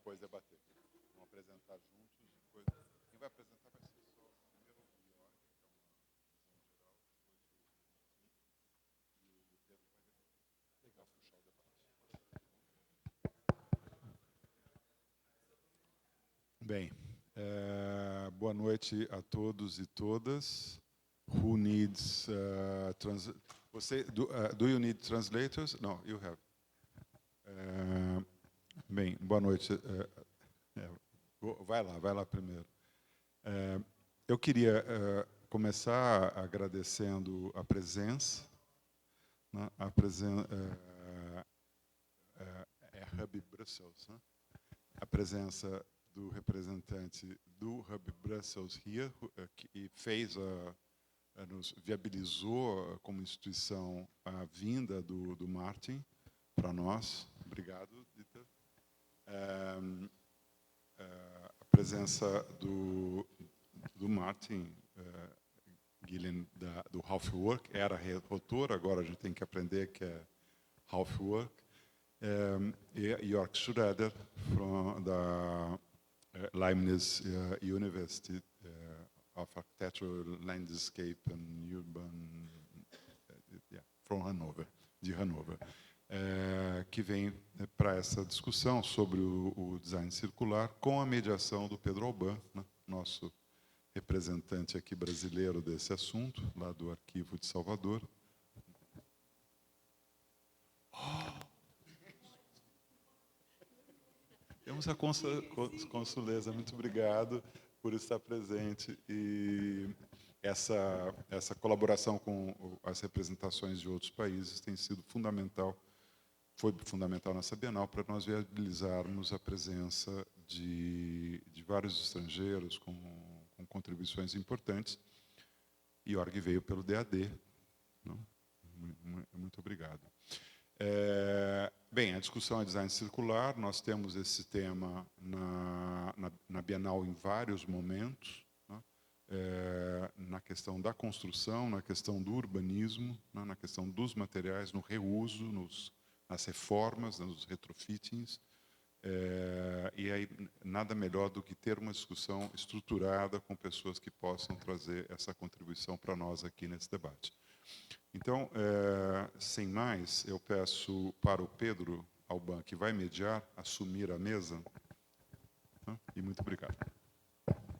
depois debater. Vamos apresentar juntos, depois quem vai apresentar vai ser só primeiro o Jörg, que é uma visão geral, depois o Pedro vai puxar o debate. Bem, boa noite a todos e todas. Who needs do you need translators? No, you have. Bem, boa noite. Vai lá primeiro. Eu queria começar agradecendo a presença, né, Hub Brussels, né, a presença do representante do Hub Brussels here, que nos viabilizou como instituição a vinda do Maarten para nós. Obrigado, Dieter. A presença do Maarten, Gielen, do Halfwerk, era reitor, agora a gente tem que aprender que é Halfwerk, e Jörg Schröder, da Leibniz Universität of Architecture, Landscape and Urban, from Hannover, de Hannover, que vem para essa discussão sobre o design circular com a mediação do Pedro Alban, né, nosso representante aqui brasileiro desse assunto, lá do Arquivo de Salvador. Temos a consuleza, muito obrigado por estar presente, e essa colaboração com as representações de outros países tem sido fundamental, foi fundamental nessa Bienal para nós viabilizarmos a presença de vários estrangeiros com contribuições importantes. E Jörg veio pelo DAD. Não? Muito obrigado. Bem, a discussão é design circular. Nós temos esse tema na Bienal em vários momentos, né? Na questão da construção, na questão do urbanismo, né? Na questão dos materiais, no reuso, nas reformas, nos retrofittings. E aí nada melhor do que ter uma discussão estruturada com pessoas que possam trazer essa contribuição para nós aqui nesse debate. Então, sem mais, eu peço para o Pedro Alban, que vai mediar, assumir a mesa. E muito obrigado.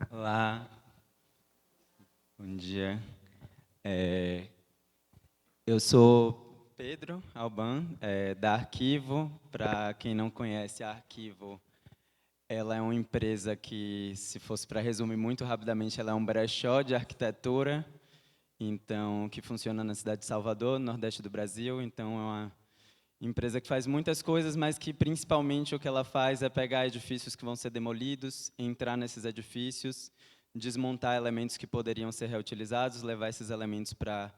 Olá, bom dia. Eu sou Pedro Alban, da Arquivo. Para quem não conhece, a Arquivo, ela é uma empresa que, se fosse para resumir muito rapidamente, ela é um brechó de arquitetura, então, que funciona na cidade de Salvador, no Nordeste do Brasil. Então, é uma empresa que faz muitas coisas, mas que, principalmente, o que ela faz é pegar edifícios que vão ser demolidos, entrar nesses edifícios, desmontar elementos que poderiam ser reutilizados, levar esses elementos para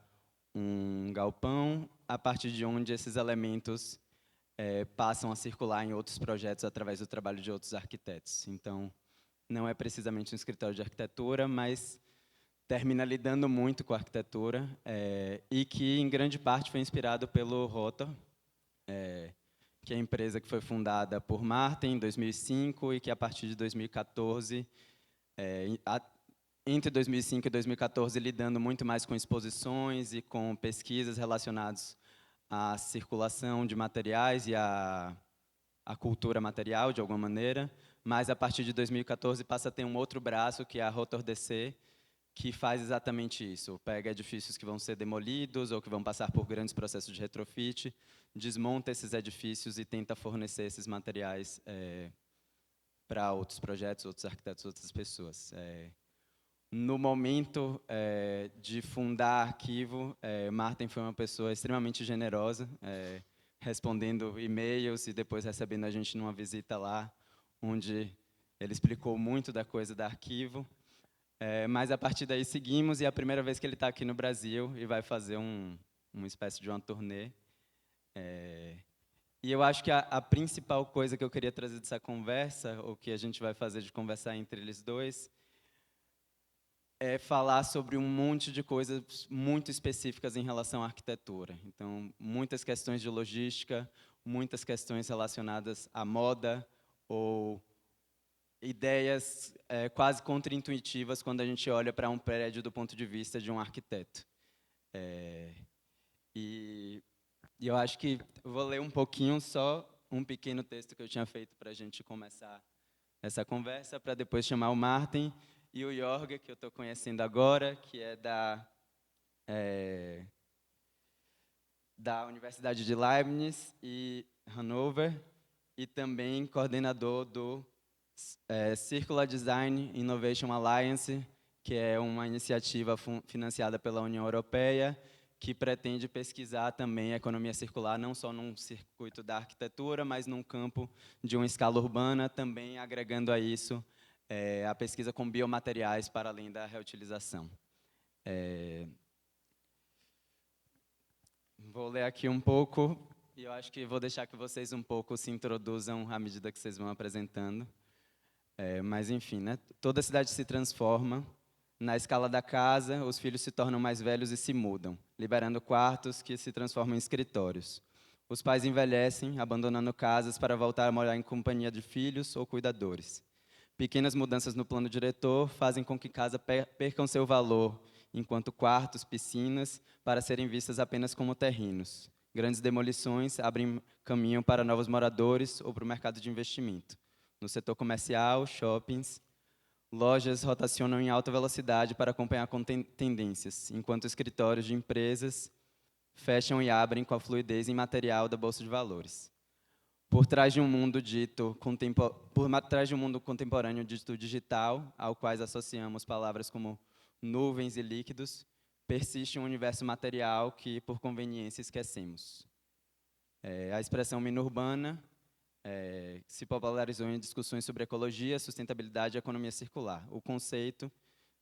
um galpão, a partir de onde esses elementos passam a circular em outros projetos através do trabalho de outros arquitetos. Então, não é precisamente um escritório de arquitetura, mas termina lidando muito com a arquitetura, e que, em grande parte, foi inspirado pelo Rotor, que é a empresa que foi fundada por Maarten em 2005 e que, a partir de 2014, entre 2005 e 2014, lidando muito mais com exposições e com pesquisas relacionadas à circulação de materiais e à cultura material, de alguma maneira, mas, a partir de 2014, passa a ter um outro braço, que é a Rotor DC, que faz exatamente isso. Pega edifícios que vão ser demolidos ou que vão passar por grandes processos de retrofit, desmonta esses edifícios e tenta fornecer esses materiais para outros projetos, outros arquitetos, outras pessoas. No momento de fundar Arquivo, Maarten foi uma pessoa extremamente generosa, respondendo e-mails e depois recebendo a gente numa visita lá, onde ele explicou muito da coisa da Arquivo. Mas, a partir daí, seguimos, e é a primeira vez que ele está aqui no Brasil e vai fazer uma espécie de uma turnê. E eu acho que a principal coisa que eu queria trazer dessa conversa, ou que a gente vai fazer de conversar entre eles dois, é falar sobre um monte de coisas muito específicas em relação à arquitetura. Então, muitas questões de logística, muitas questões relacionadas à moda, ou ideias quase contraintuitivas quando a gente olha para um prédio do ponto de vista de um arquiteto. E eu acho que vou ler um pouquinho, só um pequeno texto que eu tinha feito para a gente começar essa conversa, para depois chamar o Maarten e o Jörg, que eu estou conhecendo agora, que é da Universidade de Leibniz e Hannover, e também coordenador do Circular Design Innovation Alliance, que é uma iniciativa financiada pela União Europeia, que pretende pesquisar também a economia circular, não só num circuito da arquitetura, mas num campo de uma escala urbana, também agregando a isso a pesquisa com biomateriais para além da reutilização. Vou ler aqui um pouco, e eu acho que vou deixar que vocês um pouco se introduzam à medida que vocês vão apresentando. Mas, enfim, né? Toda cidade se transforma. Na escala da casa, os filhos se tornam mais velhos e se mudam, liberando quartos que se transformam em escritórios. Os pais envelhecem, abandonando casas para voltar a morar em companhia de filhos ou cuidadores. Pequenas mudanças no plano diretor fazem com que casas percam seu valor, enquanto quartos, piscinas, para serem vistas apenas como terrenos. Grandes demolições abrem caminho para novos moradores ou para o mercado de investimento. No setor comercial, shoppings, lojas rotacionam em alta velocidade para acompanhar com tendências, enquanto escritórios de empresas fecham e abrem com a fluidez imaterial da bolsa de valores. Por trás de um mundo contemporâneo dito digital, ao qual associamos palavras como nuvens e líquidos, persiste um universo material que, por conveniência, esquecemos. A expressão mina urbana se popularizou em discussões sobre ecologia, sustentabilidade e economia circular. O conceito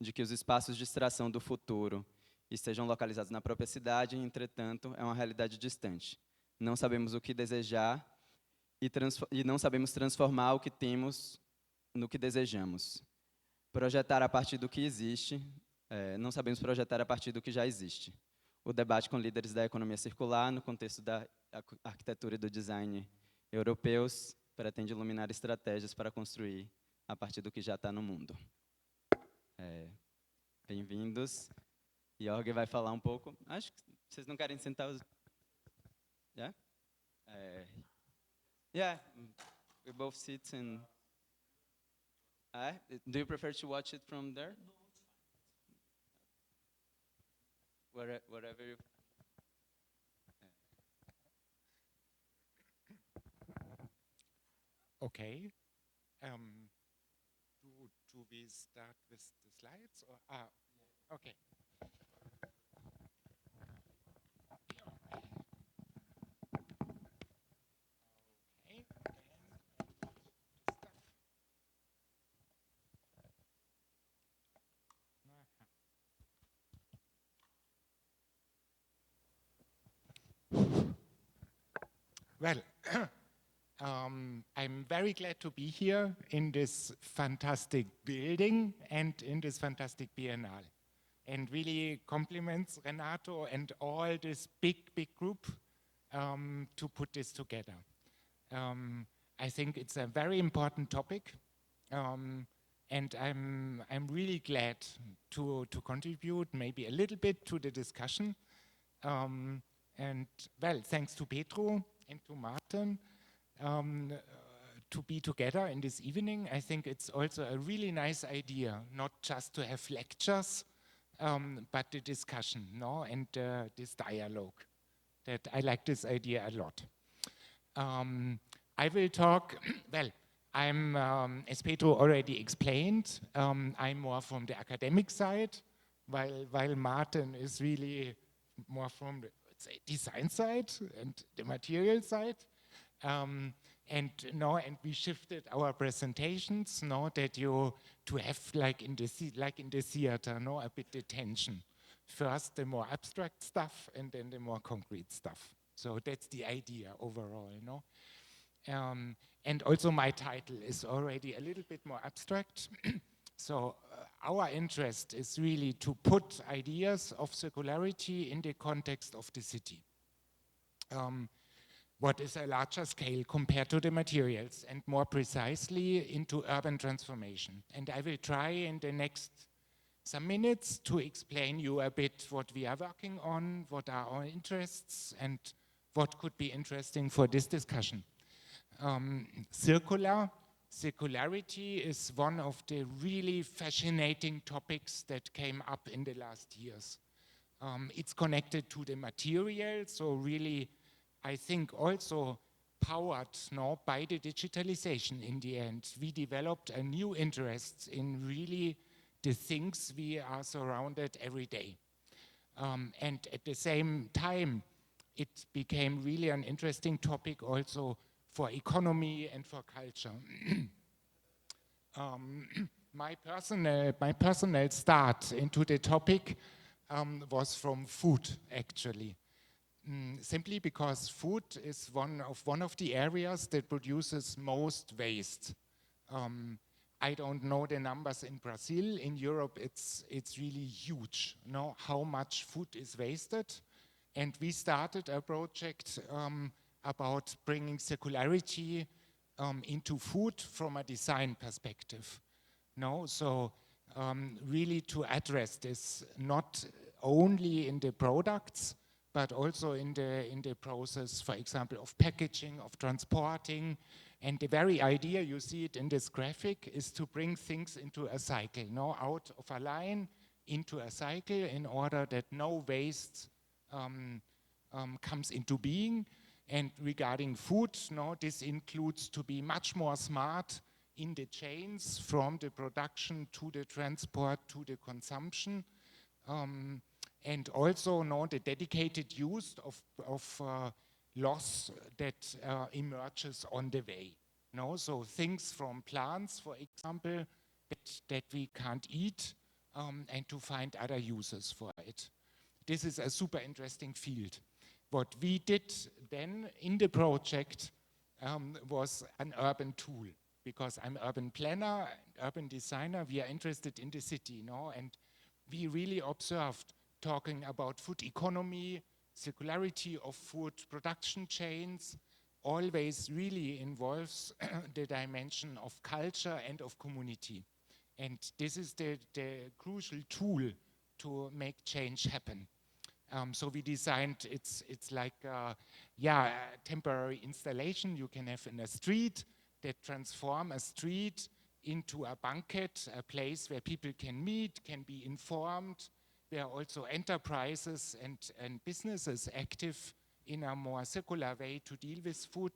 de que os espaços de extração do futuro estejam localizados na própria cidade, entretanto, é uma realidade distante. Não sabemos o que desejar e não sabemos transformar o que temos no que desejamos. Projetar a partir do que existe, não sabemos projetar a partir do que já existe. O debate com líderes da economia circular, no contexto da arquitetura e do design europeus, pretende iluminar estratégias para construir a partir do que já está no mundo. Bem-vindos. Jörg vai falar um pouco. Acho que vocês não querem sentar os... Yeah? Yeah, we both sit and... do you prefer to watch it from there? Wherever you... Okay. Do we start with the slides? Or, okay. Okay. Well, I'm very glad to be here in this fantastic building and in this fantastic Biennale. And really compliments Renato and all this big group to put this together. I think it's a very important topic. And I'm really glad to contribute maybe a little bit to the discussion. And well, thanks to Pedro and to Maarten to be together in this evening. I think it's also a really nice idea, not just to have lectures, but the discussion, no, and this dialogue. That I like this idea a lot. I will talk, well, I'm, as Pedro already explained, I'm more from the academic side, while Maarten is really more from the, let's say, design side and the material side. And we shifted our presentations, that you to have like in the theater, a bit the tension. First the more abstract stuff, and then the more concrete stuff. So that's the idea overall, And also my title is already a little bit more abstract. So our interest is really to put ideas of circularity in the context of the city. what is a larger scale compared to the materials, and more precisely into urban transformation. And I will try in the next some minutes to explain you a bit what we are working on, what are our interests, and what could be interesting for this discussion. Circularity is one of the really fascinating topics that came up in the last years. It's connected to the material, so really, I think also powered by the digitalization in the end. We developed a new interest in really the things we are surrounded every day. And at the same time, it became really an interesting topic also for economy and for culture. My personal start into the topic was from food, actually. Simply because food is one of the areas that produces most waste. I don't know the numbers in Brazil. In Europe, it's really huge, how much food is wasted. And we started a project about bringing circularity into food from a design perspective. So really to address this, not only in the products, but also in the process, for example, of packaging, of transporting. And the very idea, you see it in this graphic, is to bring things into a cycle, out of a line into a cycle in order that no waste comes into being. And regarding food, this includes to be much more smart in the chains from the production to the transport to the consumption. And also the dedicated use of loss that emerges on the way. So things from plants, for example, that we can't eat and to find other uses for it. This is a super interesting field. What we did then in the project was an urban tool, because I'm urban planner, urban designer. We are interested in the city, and we really observed talking about food economy, circularity of food production chains, always really involves the dimension of culture and of community. And this is the crucial tool to make change happen. So we designed, it's like a temporary installation you can have in a street that transform a street into a banquet, a place where people can meet, can be informed, where also enterprises and businesses active in a more circular way to deal with food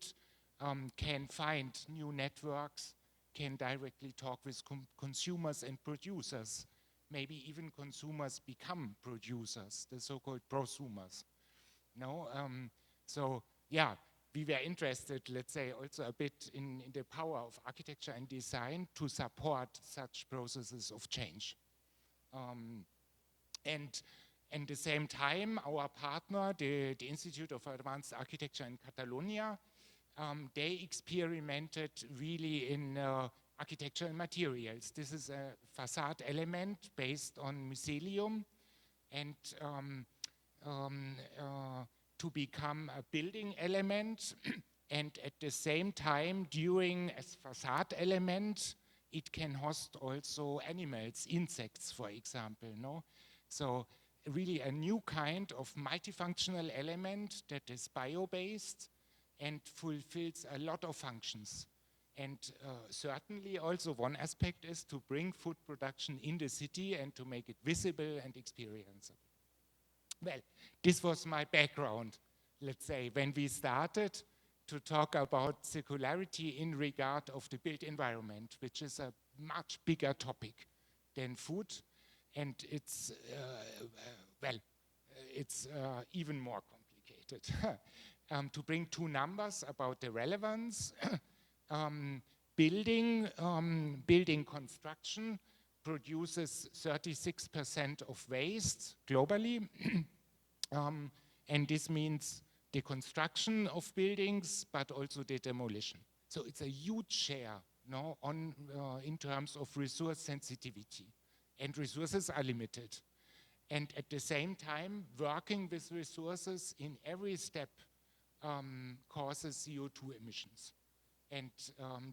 can find new networks, can directly talk with consumers and producers. Maybe even consumers become producers, the so-called prosumers. We were interested, let's say, also a bit in the power of architecture and design to support such processes of change. And at the same time, our partner, the Institute of Advanced Architecture in Catalonia, they experimented really in architecture and materials. This is a facade element based on mycelium, and to become a building element, and at the same time, during as facade element, it can host also animals, insects, for example. So really a new kind of multifunctional element that is bio-based and fulfills a lot of functions. And certainly also one aspect is to bring food production in the city and to make it visible and experienceable. Well, this was my background, let's say, when we started to talk about circularity in regard of the built environment, which is a much bigger topic than food. And it's, it's even more complicated. To bring two numbers about the relevance, building construction produces 36% of waste globally. And this means the construction of buildings, but also the demolition. So it's a huge share in terms of resource sensitivity. And resources are limited. And at the same time, working with resources in every step causes CO2 emissions. And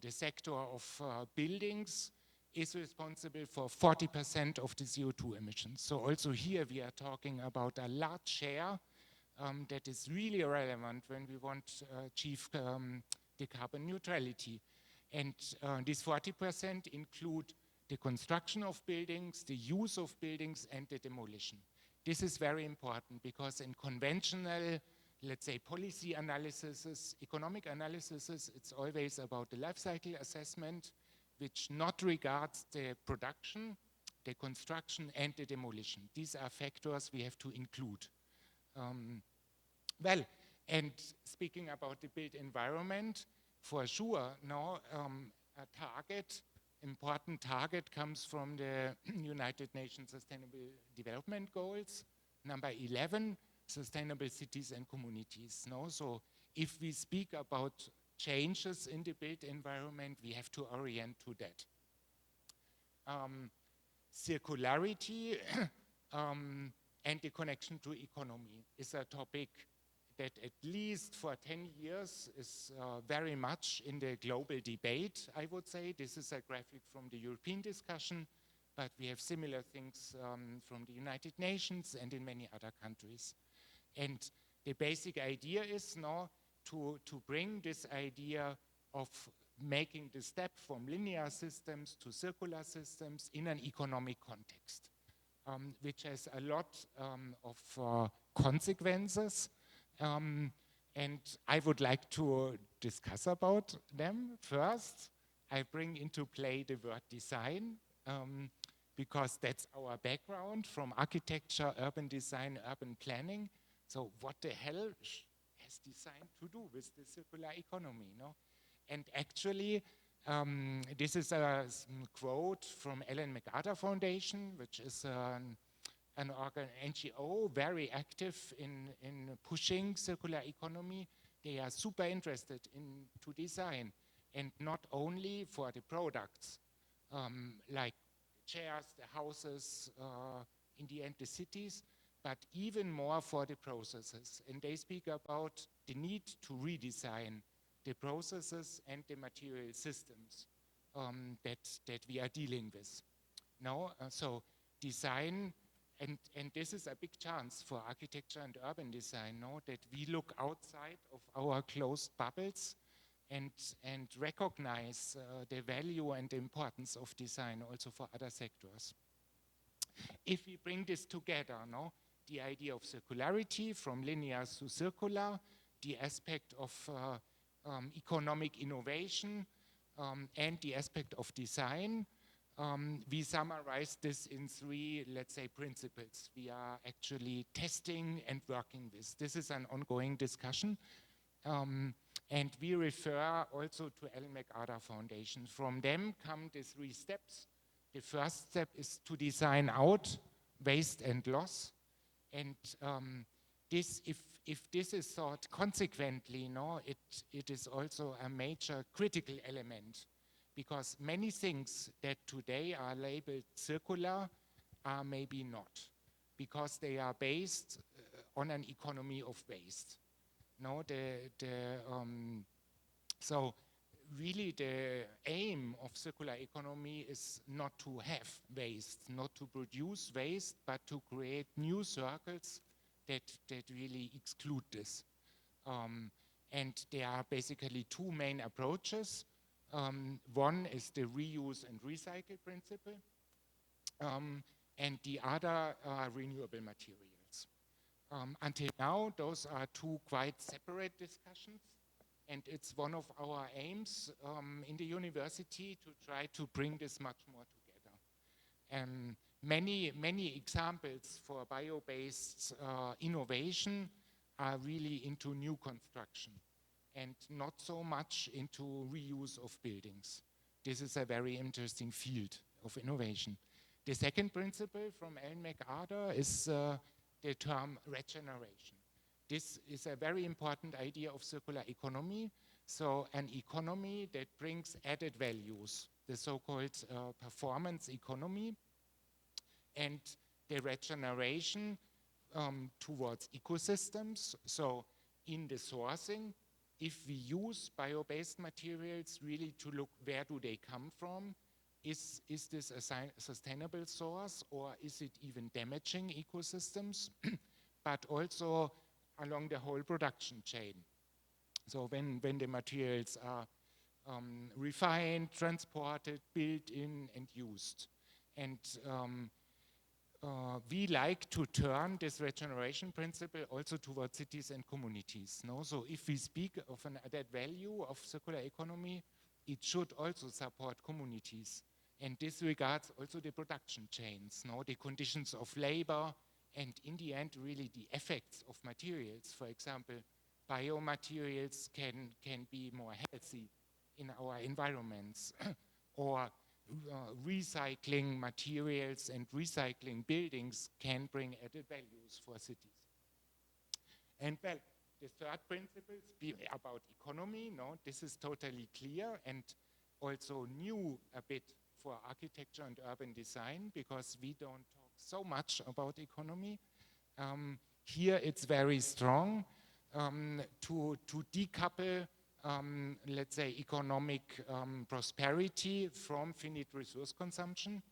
the sector of buildings is responsible for 40% of the CO2 emissions. So also here we are talking about a large share that is really relevant when we want to achieve the carbon neutrality. And these 40% include the construction of buildings, the use of buildings, and the demolition. This is very important because in conventional, let's say, policy analysis, economic analysis, it's always about the life cycle assessment, which not regards the production, the construction, and the demolition. These are factors we have to include. Well, and speaking about the built environment, for sure, now a target, important target comes from the United Nations Sustainable Development Goals, number 11, sustainable cities and communities. No? So if we speak about changes in the built environment, we have to orient to that. Circularity and the connection to economy is a topic that at least for 10 years is very much in the global debate, I would say. This is a graphic from the European discussion, but we have similar things from the United Nations and in many other countries. And the basic idea is now to bring this idea of making the step from linear systems to circular systems in an economic context, which has a lot of consequences. And I would like to discuss about them. First, I bring into play the word design, because that's our background from architecture, urban design, urban planning. So what the hell has design to do with the circular economy? No? And actually, this is a quote from Ellen MacArthur Foundation, which is an NGO very active in pushing circular economy. They are super interested into design, and not only for the products, like chairs, the houses, in the end the cities, but even more for the processes. And they speak about the need to redesign the processes and the material systems that we are dealing with. Now, so design, and this is a big chance for architecture and urban design, no? That we look outside of our closed bubbles and recognize the value and the importance of design also for other sectors. If we bring this together, no? The idea of circularity from linear to circular, the aspect of economic innovation, and the aspect of design, we summarize this in three, let's say, principles we are actually testing and working with. This is an ongoing discussion. And we refer also to Ellen MacArthur Foundation. From them come the 3 steps. The first step is to design out waste and loss. And this, if this is thought consequently, no, it is also a major critical element, because many things that today are labeled circular are maybe not, because they are based on an economy of waste. No, so really the aim of circular economy is not to have waste, not to produce waste, but to create new circles that really exclude this. And there are basically 2 main approaches. One is the reuse and recycle principle, and the other are renewable materials. Until now, those are 2 quite separate discussions, and it's one of our aims in the university to try to bring this much more together. Many examples for bio-based innovation are really into new construction and not so much into reuse of buildings. This is a very interesting field of innovation. The second principle from Ellen MacArthur is the term regeneration. This is a very important idea of circular economy. So an economy that brings added values, the so-called performance economy, and the regeneration towards ecosystems. So in the sourcing, if we use bio-based materials, really to look where do they come from. Is this a sustainable source, or is it even damaging ecosystems? But also along the whole production chain. So when the materials are refined, transported, built in, and used. And we like to turn this regeneration principle also towards cities and communities. No? So if we speak of an added value of circular economy, it should also support communities. And this regards also the production chains, no? The conditions of labor, and in the end, really the effects of materials. For example, biomaterials can be more healthy in our environments, or recycling materials and recycling buildings can bring added values for cities. And well, the third principle is about economy. No, this is totally clear and also new a bit for architecture and urban design, because we don't talk so much about economy. Here it's very strong to decouple, let's say, economic prosperity from finite resource consumption,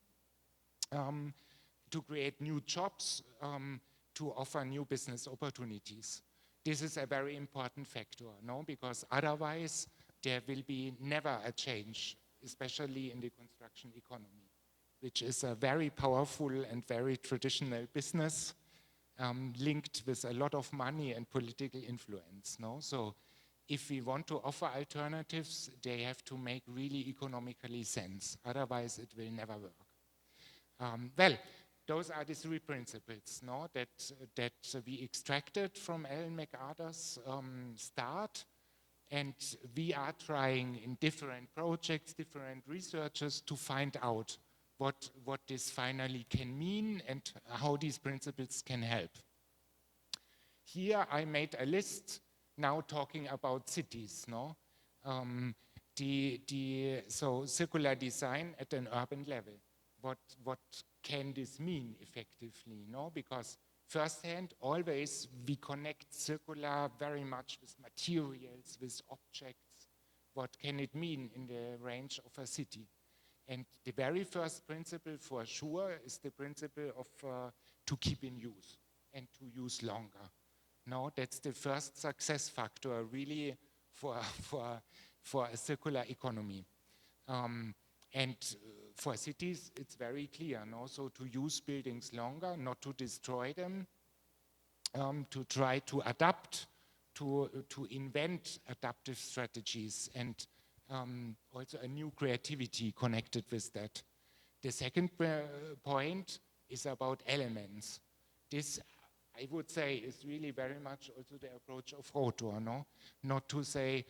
to create new jobs, to offer new business opportunities. This is a very important factor, no? Because otherwise there will be never a change, especially in the construction economy, which is a very powerful and very traditional business linked with a lot of money and political influence. No? So if we want to offer alternatives, they have to make really economically sense. Otherwise, it will never work. Well, those are the three principles, no? that we extracted from Ellen MacArthur's start. And we are trying in different projects, different researchers to find out what this finally can mean and how these principles can help. Here I made a list now talking about cities. No? So circular design at an urban level. What can this mean effectively? No? Because firsthand, always we connect circular very much with materials, with objects. What can it mean in the range of a city? And the very first principle for sure is the principle of to keep in use and to use longer. No, that's the first success factor really for a circular economy. And for cities, it's very clear, no? So to use buildings longer, not to destroy them, to try to adapt, to invent adaptive strategies, and also a new creativity connected with that. The second point is about elements. This, I would say, is really very much also the approach of Rotor, no? Not to say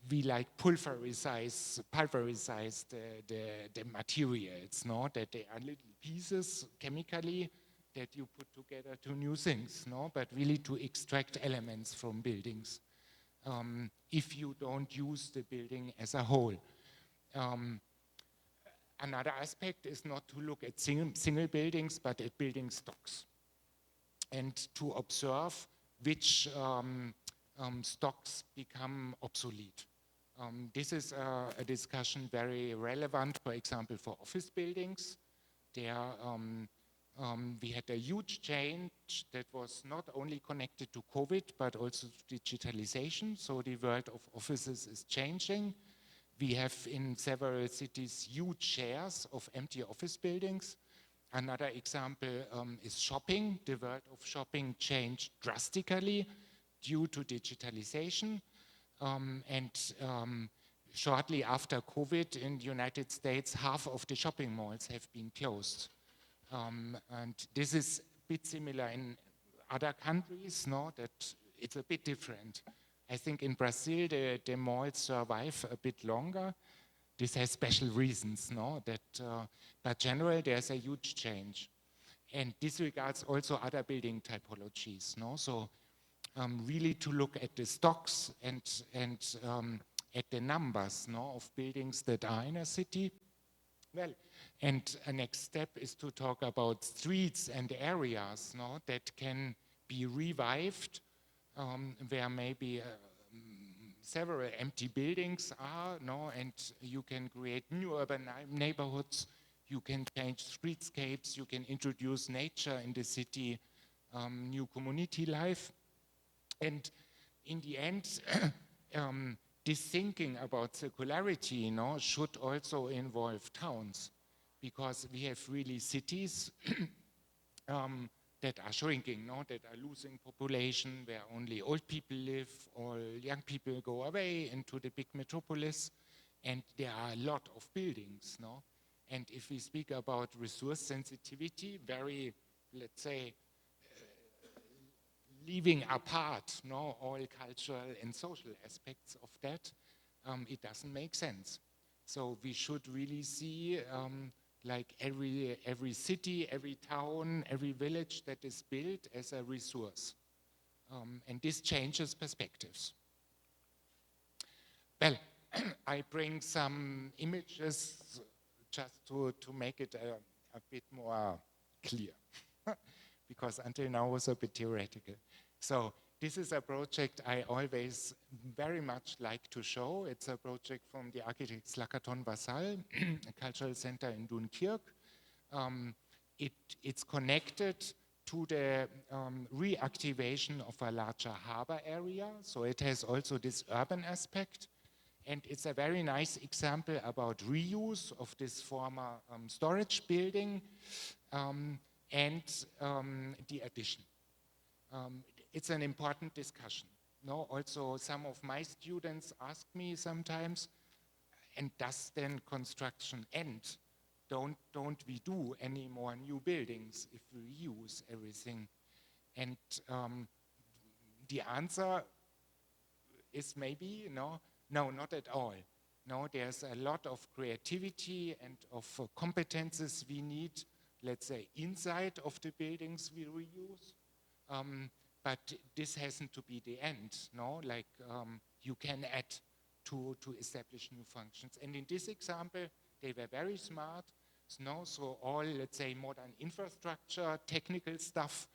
we like pulverize the materials, no? That they are little pieces chemically that you put together to new things, no? But really to extract elements from buildings if you don't use the building as a whole. Another aspect is not to look at single buildings, but at building stocks, and to observe which stocks become obsolete. This is a discussion very relevant, for example, for office buildings. There, we had a huge change that was not only connected to COVID, but also to digitalization. So the world of offices is changing. We have in several cities huge shares of empty office buildings. Another example is shopping. The world of shopping changed drastically due to digitalization. Shortly after COVID in the United States, half of the shopping malls have been closed. And this is a bit similar in other countries, no? That it's a bit different. I think in Brazil, the malls survive a bit longer. This has special reasons, no? But generally, there's a huge change. And this regards also other building typologies, no? So really to look at the stocks and at the numbers, no, of buildings that are in a city. Well, and a next step is to talk about streets and areas, no, that can be revived where maybe several empty buildings are, no, and you can create new urban neighborhoods, you can change streetscapes, you can introduce nature in the city, new community life. And in the end, this thinking about circularity, should also involve towns, because we have really cities that are shrinking, that are losing population, where only old people live, all young people go away into the big metropolis, and there are a lot of buildings, And if we speak about resource sensitivity, very, let's say, leaving apart all cultural and social aspects of that, it doesn't make sense. So we should really see like every city, every town, every village that is built as a resource. And this changes perspectives. Well, I bring some images just to make it a bit more clear, because until now it was a bit theoretical. So this is a project I always very much like to show. It's a project from the architects Lacaton Vassal, a cultural center in Dunkirk. It's connected to the reactivation of a larger harbor area. So it has also this urban aspect. And it's a very nice example about reuse of this former storage building and the addition. It's an important discussion. Also, some of my students ask me sometimes, and does then construction end? Don't we do any more new buildings if we reuse everything? And the answer is maybe no, not at all. No, there's a lot of creativity and of competences we need, let's say, inside of the buildings we reuse. But this hasn't to be the end, like you can add to establish new functions. And in this example, they were very smart. So all, let's say, modern infrastructure, technical stuff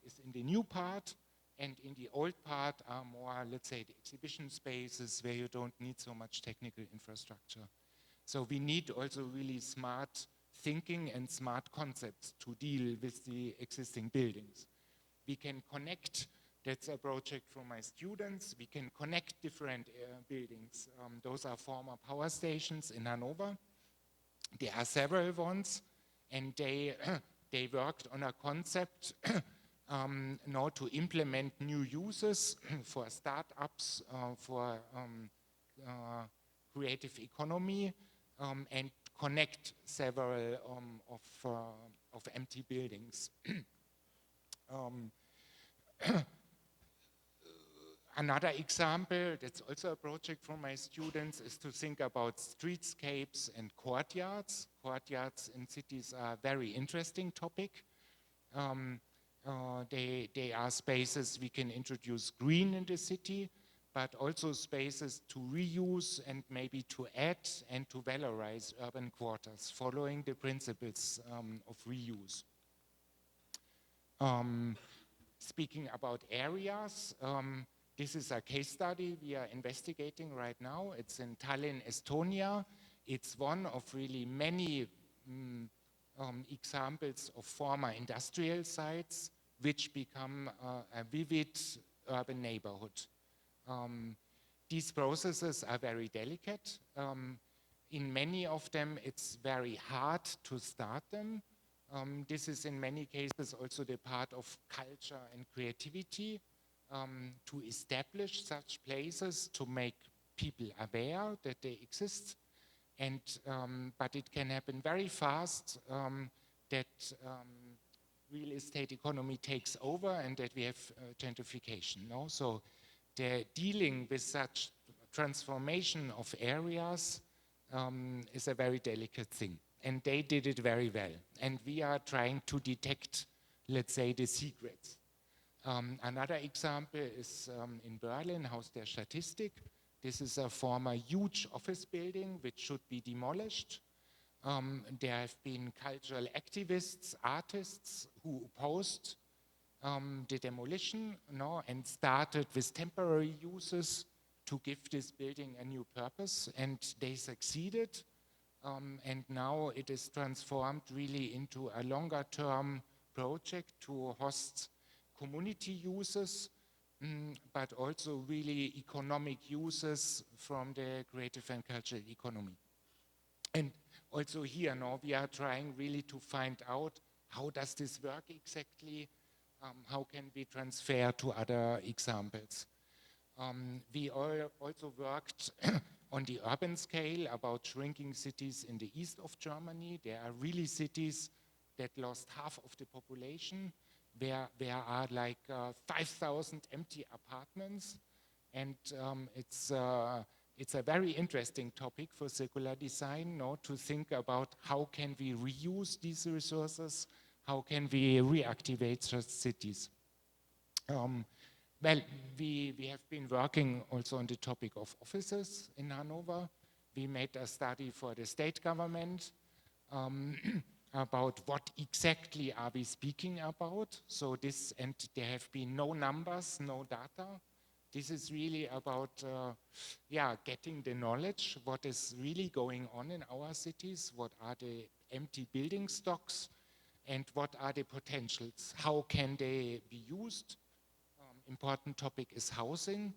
is in the new part, and in the old part are more, let's say, the exhibition spaces where you don't need so much technical infrastructure. So we need also really smart thinking and smart concepts to deal with the existing buildings. We can connect, that's a project from my students, we can connect different buildings. Those are former power stations in Hannover. There are several ones, and they worked on a concept to implement new uses for startups, for creative economy, and connect several of empty buildings. Another example, that's also a project from my students, is to think about streetscapes and courtyards. Courtyards in cities are a very interesting topic. They are spaces we can introduce green in the city, but also spaces to reuse and maybe to add and to valorize urban quarters, following the principles of reuse. Speaking about areas, this is a case study we are investigating right now. It's in Tallinn, Estonia. It's one of really many examples of former industrial sites which become a vivid urban neighborhood. These processes are very delicate. In many of them, it's very hard to start them. This is in many cases also the part of culture and creativity, to establish such places, to make people aware that they exist. And, but it can happen very fast that real estate economy takes over and that we have gentrification. So the dealing with such transformation of areas is a very delicate thing. And they did it very well. And we are trying to detect, let's say, the secrets. Another example is in Berlin, Haus der Statistik. This is a former huge office building which should be demolished. There have been cultural activists, artists who opposed the demolition, and started with temporary uses to give this building a new purpose, and they succeeded. And now it is transformed really into a longer-term project to host community uses, but also really economic uses from the creative and cultural economy. And also here, we are trying really to find out how does this work exactly, how can we transfer to other examples. We also worked on the urban scale about shrinking cities in the east of Germany. There are really cities that lost half of the population, where there are like 5,000 empty apartments, and it's a very interesting topic for circular design, to think about how can we reuse these resources, how can we reactivate such cities. Well, we have been working also on the topic of offices in Hannover. We made a study for the state government about what exactly are we speaking about. So this, and there have been no numbers, no data. This is really about, getting the knowledge, what is really going on in our cities, what are the empty building stocks, and what are the potentials, how can they be used. Important topic is housing,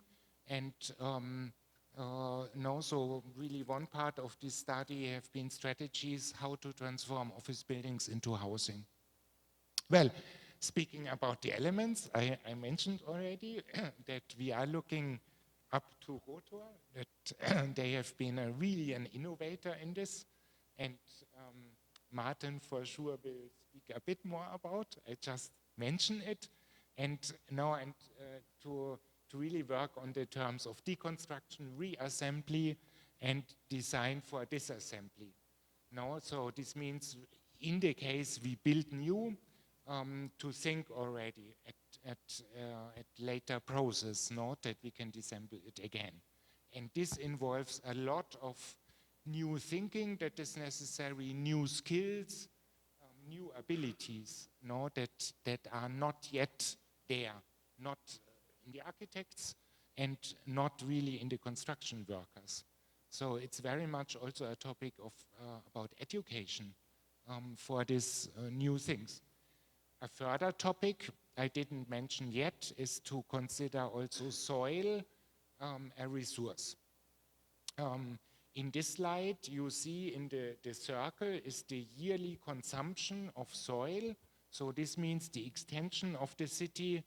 and so really one part of this study have been strategies how to transform office buildings into housing. Well, speaking about the elements, I mentioned already that we are looking up to Rotor, that they have been really an innovator in this, and Maarten for sure will speak a bit more about. I just mention it. And now, to really work on the terms of deconstruction, reassembly, and design for disassembly. So this means, in the case we build new, to think already at later process, that we can disassemble it again. And this involves a lot of new thinking that is necessary, new skills, new abilities, that are not yet there, not in the architects and not really in the construction workers. So it's very much also a topic of about education for these new things. A further topic I didn't mention yet is to consider also soil a resource. In this slide, you see in the circle is the yearly consumption of soil. So this means the extension of the city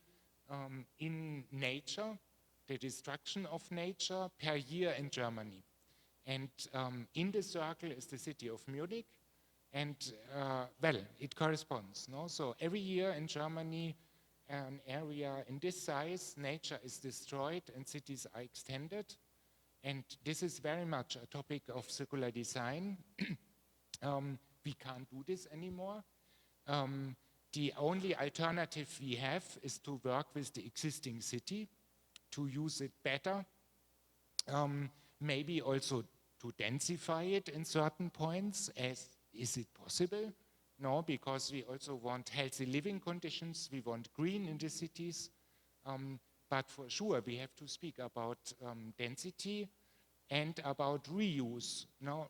in nature, the destruction of nature per year in Germany. And in the circle is the city of Munich. And well, it corresponds. So every year in Germany, an area in this size, nature is destroyed and cities are extended. And this is very much a topic of circular design. We can't do this anymore. The only alternative we have is to work with the existing city, to use it better, maybe also to densify it in certain points. Is it possible? No, because we also want healthy living conditions, we want green in the cities, but for sure we have to speak about density and about reuse.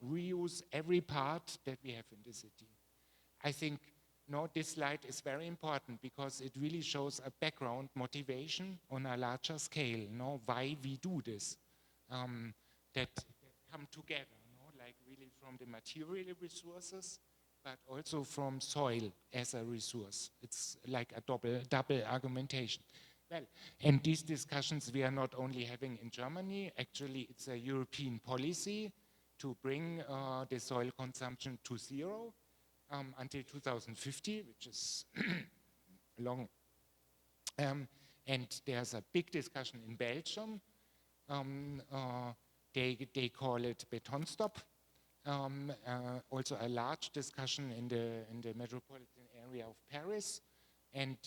Reuse every part that we have in the city. I think this slide is very important because it really shows a background motivation on a larger scale, why we do this, that come together, like really from the material resources, but also from soil as a resource. It's like a double argumentation. Well, and these discussions we are not only having in Germany, actually it's a European policy to bring the soil consumption to zero until 2050, which is long. And there's a big discussion in Belgium. They call it Betonstop. Also a large discussion in the metropolitan area of Paris. And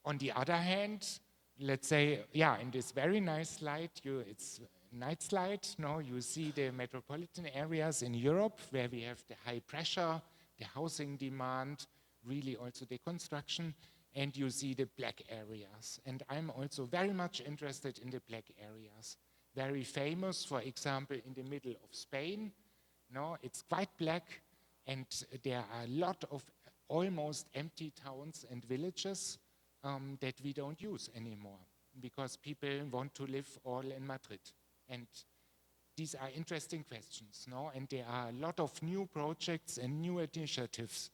on the other hand, let's say, in this very nice slide, it's a night slide. You see the metropolitan areas in Europe where we have the high pressure, the housing demand, really also the construction, and you see the black areas. And I'm also very much interested in the black areas. Very famous, for example, in the middle of Spain. No, it's quite black, and there are a lot of almost empty towns and villages that we don't use anymore because people want to live all in Madrid. And these are interesting questions, no? And there are a lot of new projects and new initiatives,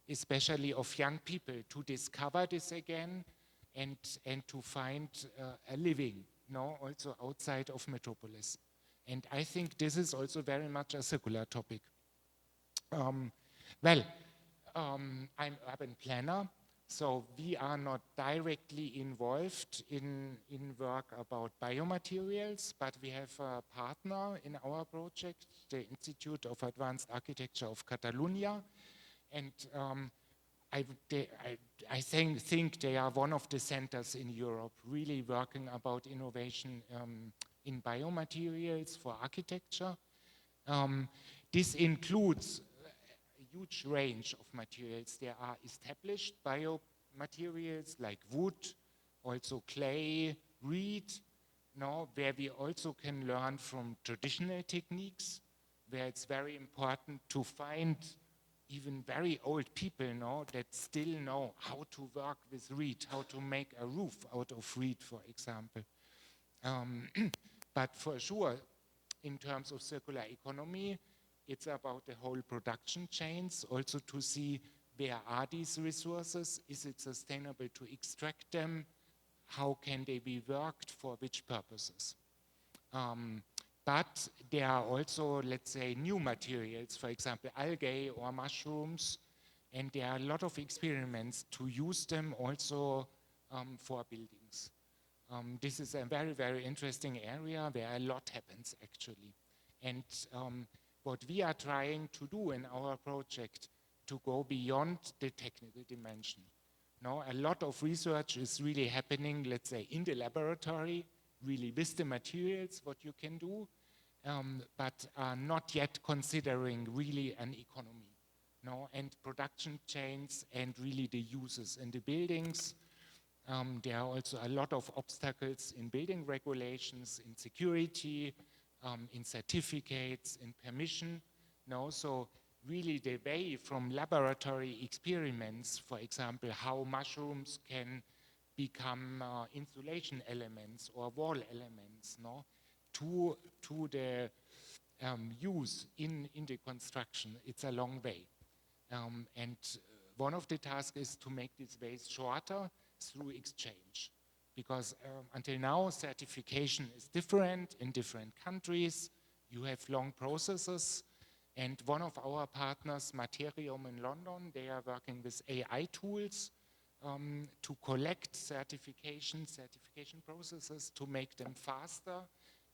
especially of young people, to discover this again and to find a living, no? Also outside of metropolis. And I think this is also very much a circular topic. I'm urban planner, so we are not directly involved in work about biomaterials, but we have a partner in our project, the Institute of Advanced Architecture of Catalonia, and I think they are one of the centers in Europe really working about innovation in biomaterials for architecture. This includes a huge range of materials. There are established biomaterials like wood, also clay, reed, no, where we also can learn from traditional techniques, where it's very important to find even very old people, no, that still know how to work with reed, how to make a roof out of reed, for example. But for sure, in terms of circular economy, it's about the whole production chains, also to see where are these resources, is it sustainable to extract them, how can they be worked, for which purposes. But there are also, let's say, new materials, for example, algae or mushrooms, and there are a lot of experiments to use them also for buildings. This is a very, very interesting area where a lot happens, actually. And what we are trying to do in our project to go beyond the technical dimension. No, a lot of research is really happening, let's say, in the laboratory, really with the materials, what you can do, but are not yet considering really an economy, no, and production chains and really the uses in the buildings. There are also a lot of obstacles in building regulations, in security, in certificates, in permission, no, so really the way from laboratory experiments, for example, how mushrooms can become insulation elements or wall elements, no, to the use in the construction, it's a long way. And one of the tasks is to make these ways shorter through exchange. Because until now, certification is different in different countries. You have long processes. And one of our partners, Materium in London, they are working with AI tools to collect certification processes to make them faster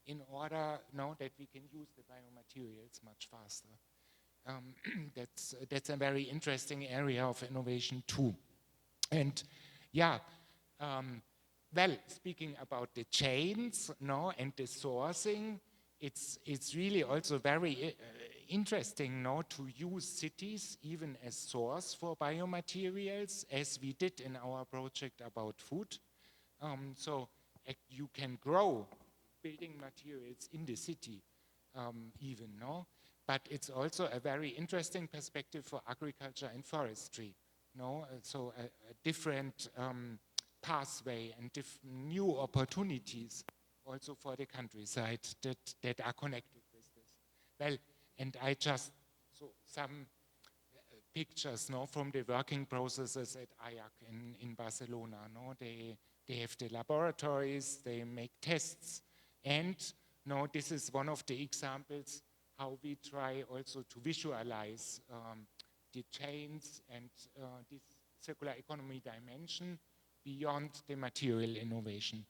in order now that we can use the biomaterials much faster. That's a very interesting area of innovation too. And yeah, well, speaking about the chains, no, and the sourcing, it's really also very interesting, no, to use cities even as source for biomaterials, as we did in our project about food. So you can grow building materials in the city even, no? But it's also a very interesting perspective for agriculture and forestry, no? So a different pathway and new opportunities also for the countryside that are connected with this. Well, and I just saw some pictures, no, from the working processes at AIAC in Barcelona, no? They have the laboratories, they make tests, and no, this is one of the examples how we try also to visualize the chains and this circular economy dimension beyond the material innovation.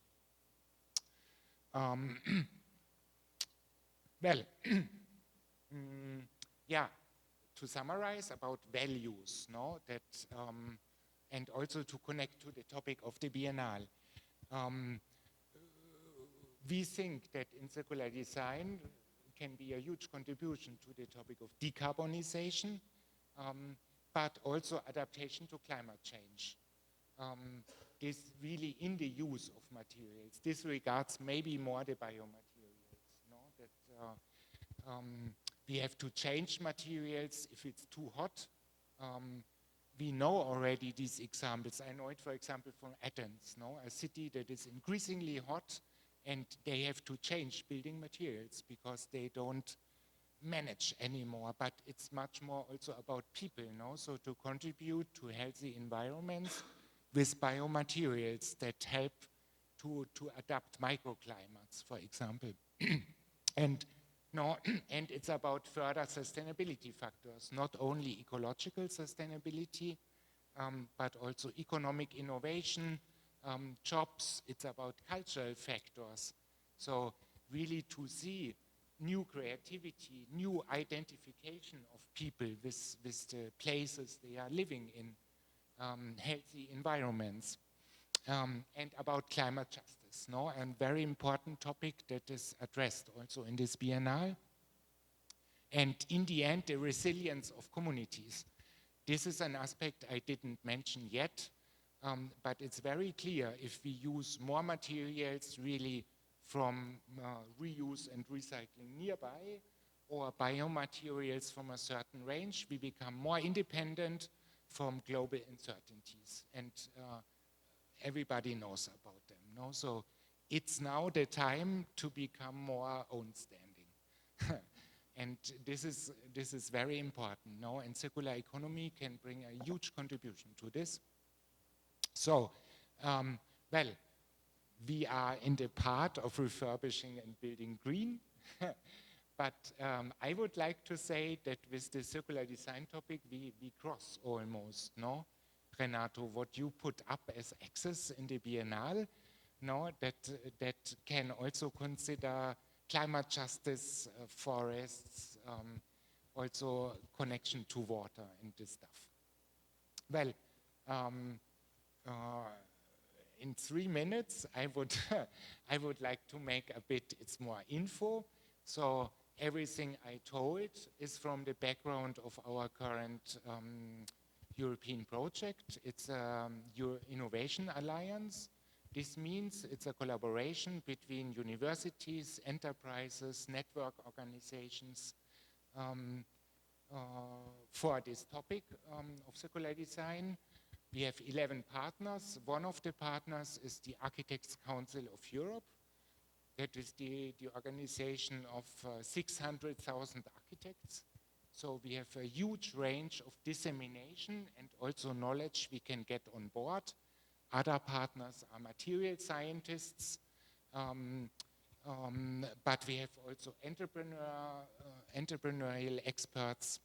Well, yeah, to summarize about values, no, that and also to connect to the topic of the Biennale. We think that in circular design can be a huge contribution to the topic of decarbonization. but also adaptation to climate change. This really in the use of materials. This regards maybe more the biomaterials, no? That we have to change materials if it's too hot. We know already these examples. I know it, for example, from Athens, no? A city that is increasingly hot, and they have to change building materials because they don't manage anymore. But it's much more also about people, no? So to contribute to healthy environments with biomaterials that help to adapt microclimates, for example. And it's about further sustainability factors, not only ecological sustainability, but also economic innovation, jobs. It's about cultural factors. So really to see new creativity, new identification of people with the places they are living in, healthy environments, and about climate justice, no? And very important topic that is addressed also in this Biennale. And in the end, the resilience of communities. This is an aspect I didn't mention yet, but it's very clear if we use more materials really from reuse and recycling nearby, or biomaterials from a certain range, we become more independent from global uncertainties. And everybody knows about them, no? So it's now the time to become more own standing. And this is very important, no? And circular economy can bring a huge contribution to this. So, well, we are in the part of refurbishing and building green. But I would like to say that with the circular design topic, we cross almost, no? Renato, what you put up as access in the Biennale, no? That can also consider climate justice, forests, also connection to water and this stuff. Well, in 3 minutes, I would like to make a bit, it's more info. So everything I told is from the background of our current European project. It's Your Innovation Alliance. This means it's a collaboration between universities, enterprises, network organizations for this topic of circular design. We have 11 partners. One of the partners is the Architects Council of Europe. That is the organization of 600,000 architects. So we have a huge range of dissemination and also knowledge we can get on board. Other partners are material scientists, but we have also entrepreneurial experts.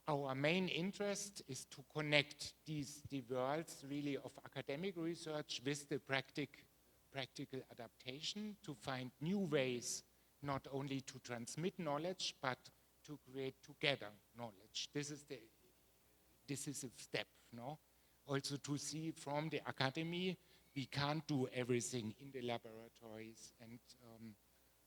Our main interest is to connect the worlds really of academic research with the practical adaptation, to find new ways not only to transmit knowledge but to create together knowledge. This is a step, no? Also to see from the academy, we can't do everything in the laboratories and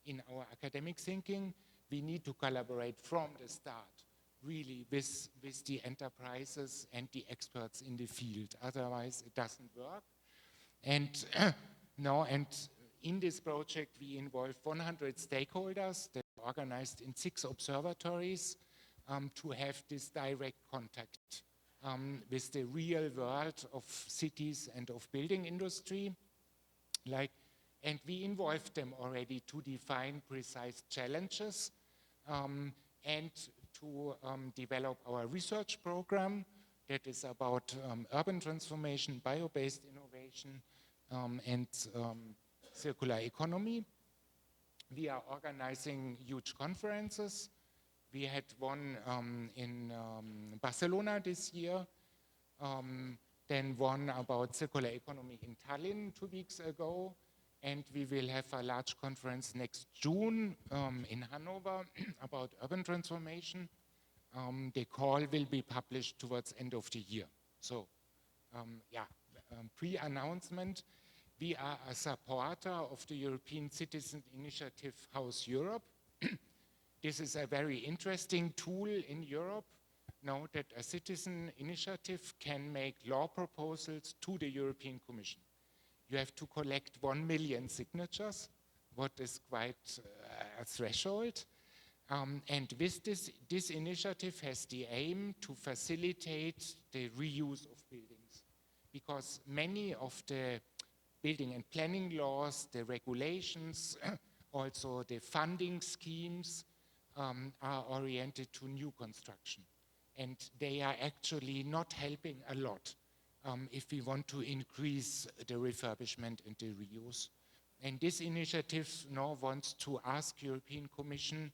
in our academic thinking. We need to collaborate from the start, really, with the enterprises and the experts in the field. Otherwise, it doesn't work. And and in this project, we involve 100 stakeholders that are organized in 6 observatories to have this direct contact with the real world of cities and of building industry. And we involved them already to define precise challenges and to develop our research program that is about urban transformation, bio-based innovation, and circular economy. We are organizing huge conferences. We had one in Barcelona this year, then one about circular economy in Tallinn 2 weeks ago, and we will have a large conference next June in Hannover about urban transformation. The call will be published towards end of the year. So, pre-announcement, we are a supporter of the European Citizen Initiative House Europe. This is a very interesting tool in Europe, now that a citizen initiative can make law proposals to the European Commission. You have to collect 1 million signatures, what is quite a threshold. And with this initiative has the aim to facilitate the reuse of buildings, because many of the building and planning laws, the regulations, also the funding schemes are oriented to new construction. And they are actually not helping a lot if we want to increase the refurbishment and the reuse. And this initiative now wants to ask European Commission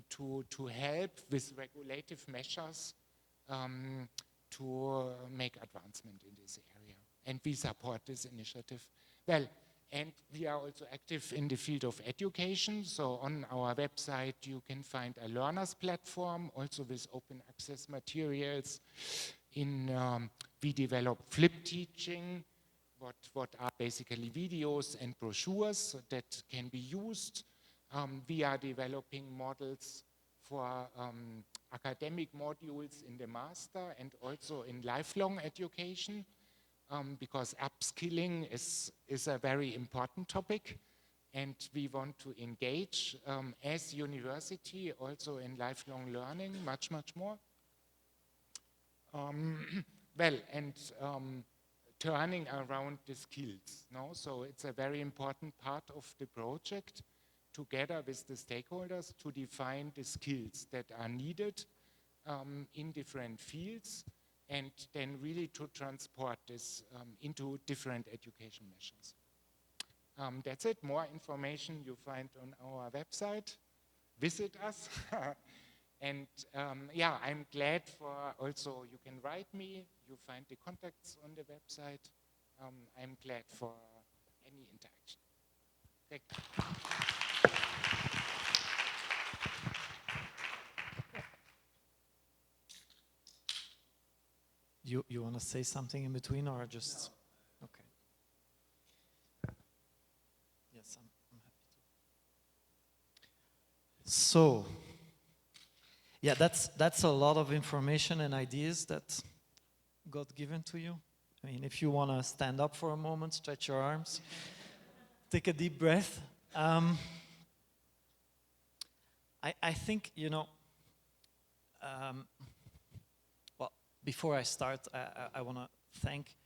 to help with regulative measures to make advancement in this area. And we support this initiative. Well, and we are also active in the field of education. So on our website, you can find a learners platform, also with open access materials. We develop flip teaching, what are basically videos and brochures that can be used. We are developing models for academic modules in the master and also in lifelong education, because upskilling is a very important topic, and we want to engage as university also in lifelong learning much more. Turning around the skills. No? So it's a very important part of the project, together with the stakeholders, to define the skills that are needed in different fields, and then really to transport this into different education measures. That's it. More information you find on our website. Visit us. And yeah, I'm glad for also, you can write me, you find the contacts on the website. I'm glad for any interaction. Thank you. You want to say something in between, or just? No. Okay. Yes, I'm happy to. So, yeah, that's a lot of information and ideas that got given to you. I mean, if you want to stand up for a moment, stretch your arms, take a deep breath. I think, you know, well, before I start, I want to thank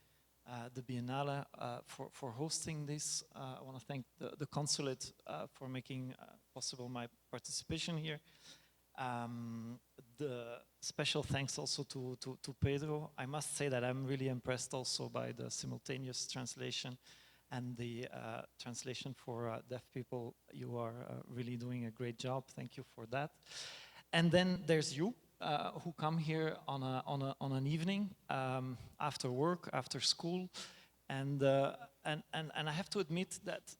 the Biennale for hosting this. I want to thank the consulate for making possible my participation here. The special thanks also to Pedro. I must say that I'm really impressed also by the simultaneous translation and the translation for deaf people. You are really doing a great job. Thank you for that. And then there's you, who come here on an evening after work, after school, and I have to admit that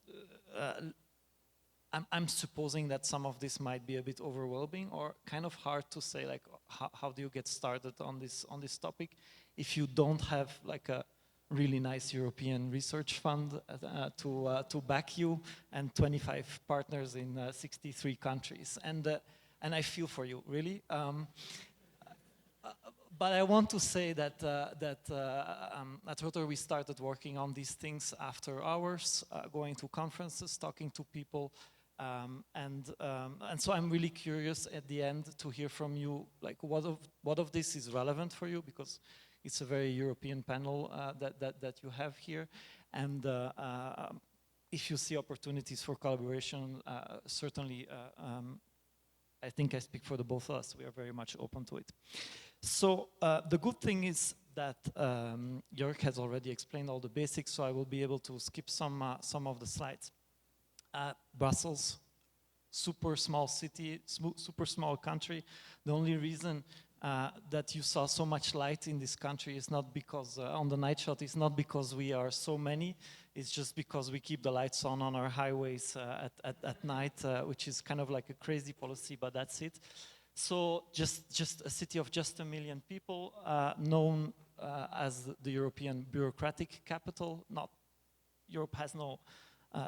I'm supposing that some of this might be a bit overwhelming or kind of hard to say, like, how do you get started on this topic if you don't have like a really nice European research fund to back you, and 25 partners in 63 countries, and I feel for you, really. But I want to say that at Rotary we started working on these things after hours, going to conferences, talking to people, and so I'm really curious at the end to hear from you, like what of this is relevant for you, because it's a very European panel that you have here, and if you see opportunities for collaboration, certainly I think I speak for the both of us. We are very much open to it. So the good thing is that Jörg has already explained all the basics, so I will be able to skip some of the slides. Brussels, super small city, super small country. The only reason that you saw so much light in this country is not because, on the night shot, it's not because we are so many, it's just because we keep the lights on our highways at night, which is kind of like a crazy policy, but that's it. So just a city of just 1 million people, known as the European bureaucratic capital. Not Europe has no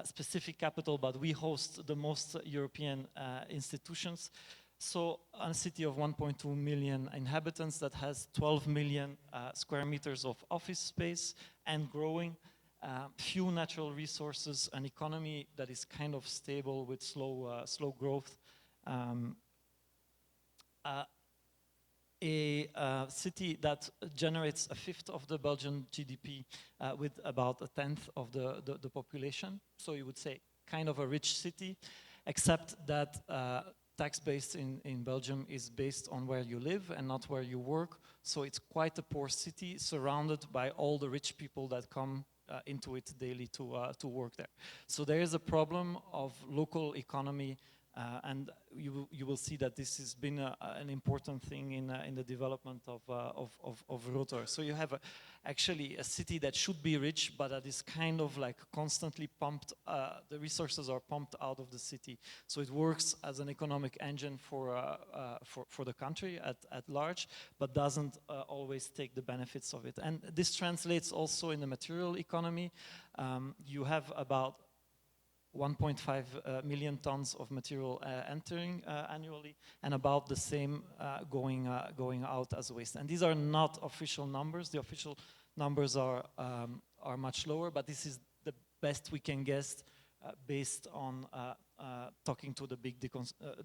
specific capital, but we host the most European institutions. So a city of 1.2 million inhabitants that has 12 million square meters of office space and growing, few natural resources, an economy that is kind of stable with slow growth. A city that generates a fifth of the Belgian GDP with about a tenth of the population. So you would say kind of a rich city, except that tax base in Belgium is based on where you live and not where you work. So it's quite a poor city surrounded by all the rich people that come into it daily to work there. So there is a problem of local economy, and you will see that this has been an important thing in the development of Rotor. So you have actually a city that should be rich, but that is kind of like constantly pumped, the resources are pumped out of the city. So it works as an economic engine for the country at large, but doesn't always take the benefits of it. And this translates also in the material economy. You have about 1.5 million tons of material entering annually, and about the same going out as waste. And these are not official numbers. The official numbers are much lower, but this is the best we can guess based on talking to the big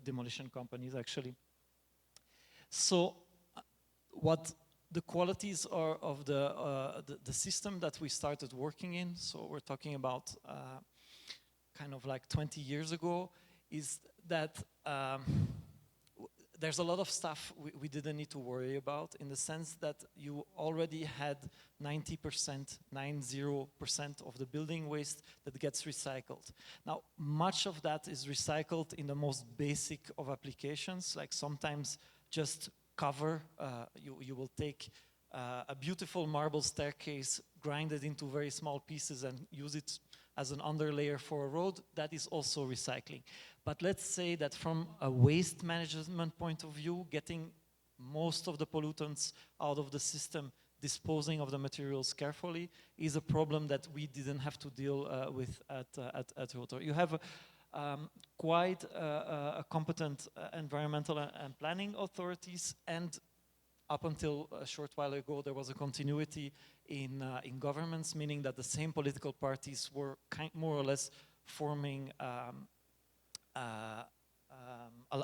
demolition companies, actually. So, what the qualities are of the system that we started working in? So we're talking about kind of like 20 years ago, is that there's a lot of stuff we didn't need to worry about, in the sense that you already had 90% of the building waste that gets recycled. Now, much of that is recycled in the most basic of applications, like sometimes just cover. You will take a beautiful marble staircase, grind it into very small pieces and use it as an underlayer for a road. That is also recycling. But let's say that from a waste management point of view, getting most of the pollutants out of the system, disposing of the materials carefully, is a problem that we didn't have to deal with at Rotor. You have quite a competent environmental and planning authorities, and up until a short while ago, there was a continuity in governments, meaning that the same political parties were more or less forming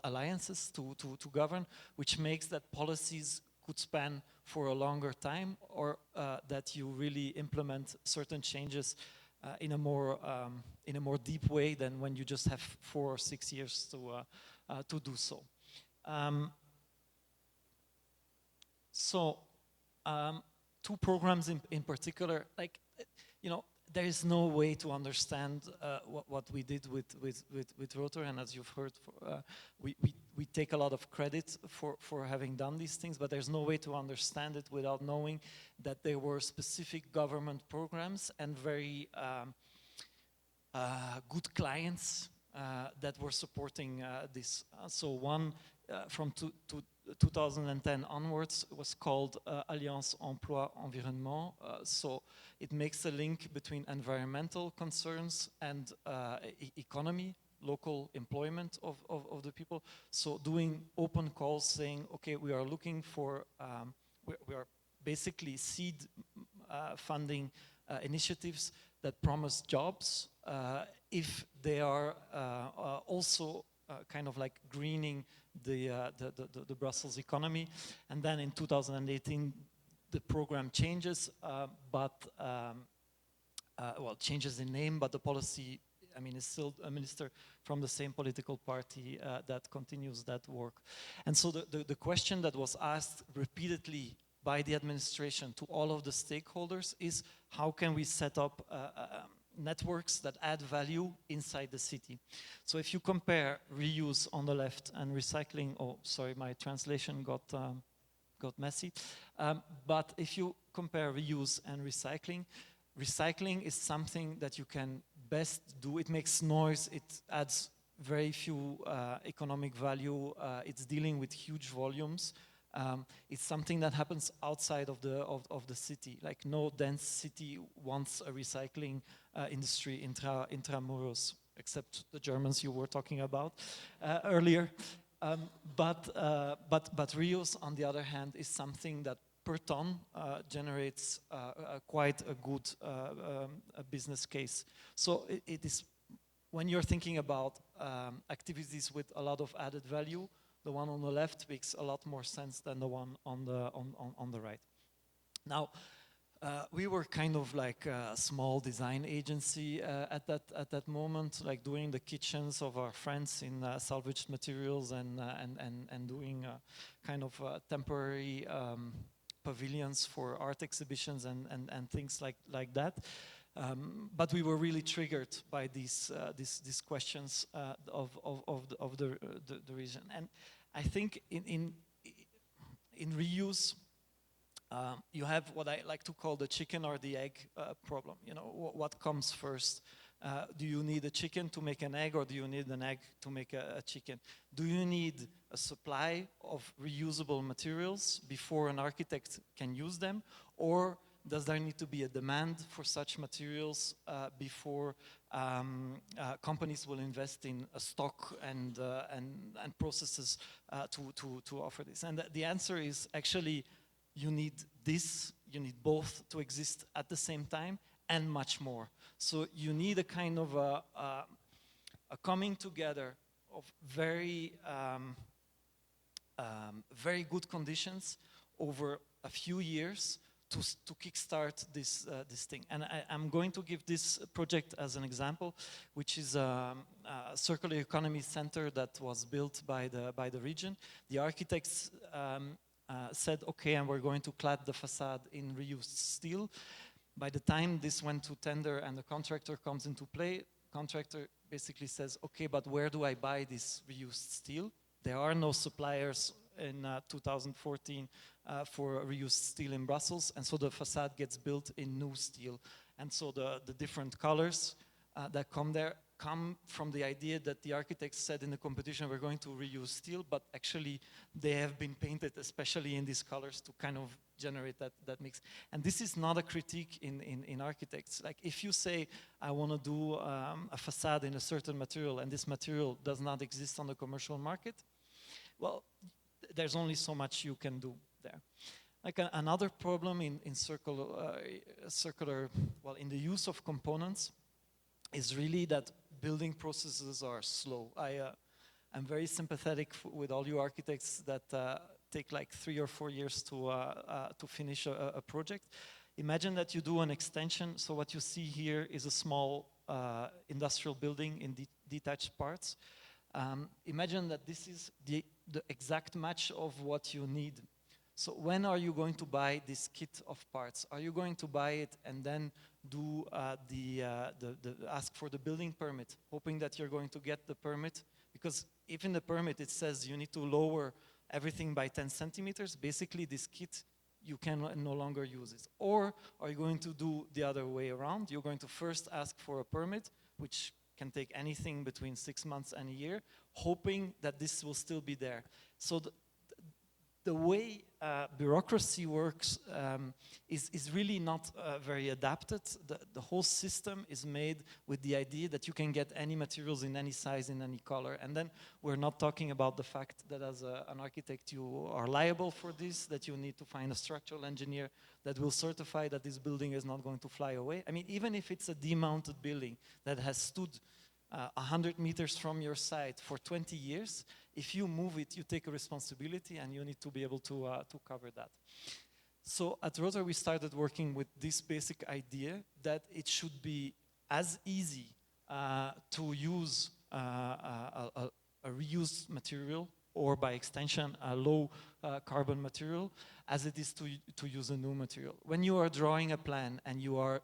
alliances to govern, which makes that policies could span for a longer time, or that you really implement certain changes in a more deep way than when you just have 4 or 6 years to do so. So, 2 programs in particular, like, you know, there is no way to understand what we did with Rotor, and as you've heard, we take a lot of credit for having done these things, but there's no way to understand it without knowing that there were specific government programs and very good clients that were supporting this. So one from 2010 onwards was called Alliance Emploi Environnement. So it makes a link between environmental concerns and economy, local employment of the people. So doing open calls saying, okay, we are looking for, we are basically seed funding initiatives that promise jobs if they are also kind of like greening the Brussels economy. And then in 2018, the program changes, well, changes in name, but the policy, I mean, is still a minister from the same political party that continues that work. And so the question that was asked repeatedly by the administration to all of the stakeholders is, how can we set up networks that add value inside the city? So if you compare reuse on the left and recycling, oh, sorry, my translation got messy. But if you compare reuse and recycling, recycling is something that you can best do. It makes noise, it adds very few economic value, it's dealing with huge volumes, It's something that happens outside of the city. Like no dense city wants a recycling industry intramuros, except the Germans you were talking about earlier. But reuse, on the other hand, is something that per ton generates quite a good a business case. So it is, when you're thinking about activities with a lot of added value, the one on the left makes a lot more sense than the one on the right. Now, we were kind of like a small design agency at that moment, like doing the kitchens of our friends in salvaged materials and doing kind of temporary pavilions for art exhibitions and things like that. But we were really triggered by these questions of the region. And I think in reuse, you have what I like to call the chicken or the egg problem. You know, what comes first? Do you need a chicken to make an egg, or do you need an egg to make a chicken? Do you need a supply of reusable materials before an architect can use them, or does there need to be a demand for such materials before companies will invest in a stock and processes to offer this? And the answer is actually, you need this, you need both to exist at the same time, and much more. So you need a kind of a coming together of very good conditions over a few years to kickstart this thing. And I'm going to give this project as an example, which is a circular economy center that was built by the region. The architects said, okay, and we're going to clad the facade in reused steel. By the time this went to tender and the contractor comes into play, contractor basically says, okay, but where do I buy this reused steel? There are no suppliers in 2014 for reused steel in Brussels, and so the facade gets built in new steel. And so the different colors that come there come from the idea that the architects said in the competition, we're going to reuse steel, but actually they have been painted, especially in these colors, to kind of generate that mix. And this is not a critique in architects. Like if you say, I want to do a facade in a certain material, and this material does not exist on the commercial market, well, there's only so much you can do there. Like another problem in circular, well, in the use of components, is really that building processes are slow. I'm very sympathetic with all you architects that take like 3 or 4 years to finish a project. Imagine that you do an extension. So what you see here is a small industrial building in detached parts. Imagine that this is the exact match of what you need. So when are you going to buy this kit of parts? Are you going to buy it and then do ask for the building permit, hoping that you're going to get the permit? Because if in the permit it says you need to lower everything by 10 centimeters, basically this kit, you can no longer use it. Or are you going to do the other way around? You're going to first ask for a permit, which can take anything between 6 months and a year, hoping that this will still be there. So the way bureaucracy works is really not very adapted. The whole system is made with the idea that you can get any materials in any size, in any color. And then we're not talking about the fact that as an architect you are liable for this, that you need to find a structural engineer that will certify that this building is not going to fly away. I mean, even if it's a demounted building that has stood 100 meters from your site for 20 years, if you move it, you take a responsibility and you need to be able to cover that. So at Reuso, we started working with this basic idea that it should be as easy to use a reused material, or by extension, a low carbon material, as it is to use a new material. When you are drawing a plan and you are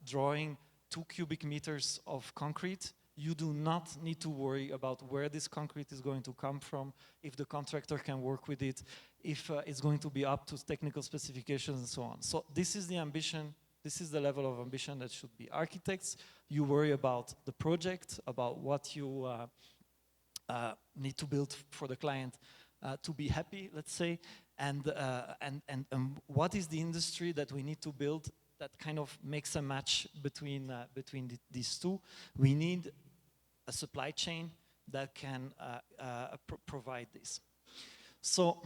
drawing 2 cubic meters of concrete, you do not need to worry about where this concrete is going to come from, if the contractor can work with it, if it's going to be up to technical specifications and so on. So this is the ambition, this is the level of ambition that should be. Architects, you worry about the project, about what you need to build for the client to be happy, let's say. And what is the industry that we need to build that kind of makes a match between these two? We need a supply chain that can provide this. So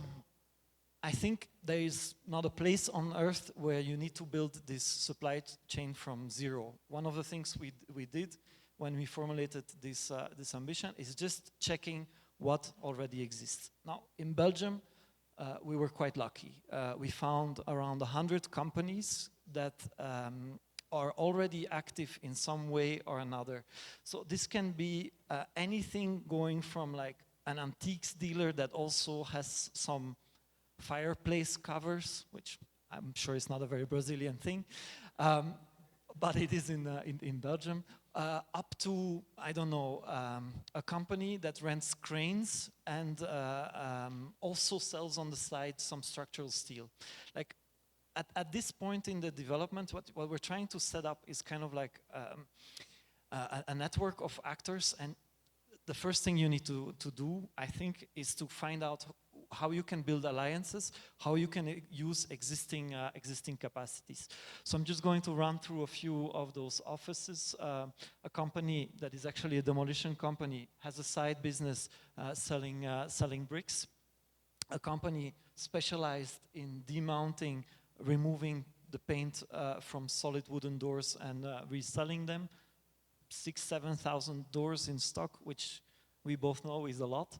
I think there is not a place on earth where you need to build this supply chain from zero. One of the things we did when we formulated this ambition is just checking what already exists. Now, in Belgium, we were quite lucky. We found around 100 companies that are already active in some way or another. So this can be anything going from like an antiques dealer that also has some fireplace covers, which I'm sure is not a very Brazilian thing, but it is in Belgium, up to, I don't know, a company that rents cranes and also sells on the side some structural steel. Like at this point in the development, what we're trying to set up is kind of like a network of actors, and the first thing you need to do, I think, is to find out how you can build alliances, how you can use existing capacities. So I'm just going to run through a few of those offices. A company that is actually a demolition company has a side business selling bricks. A company specialized in demounting, removing the paint from solid wooden doors and reselling them. 6,000-7,000 doors in stock, which we both know is a lot.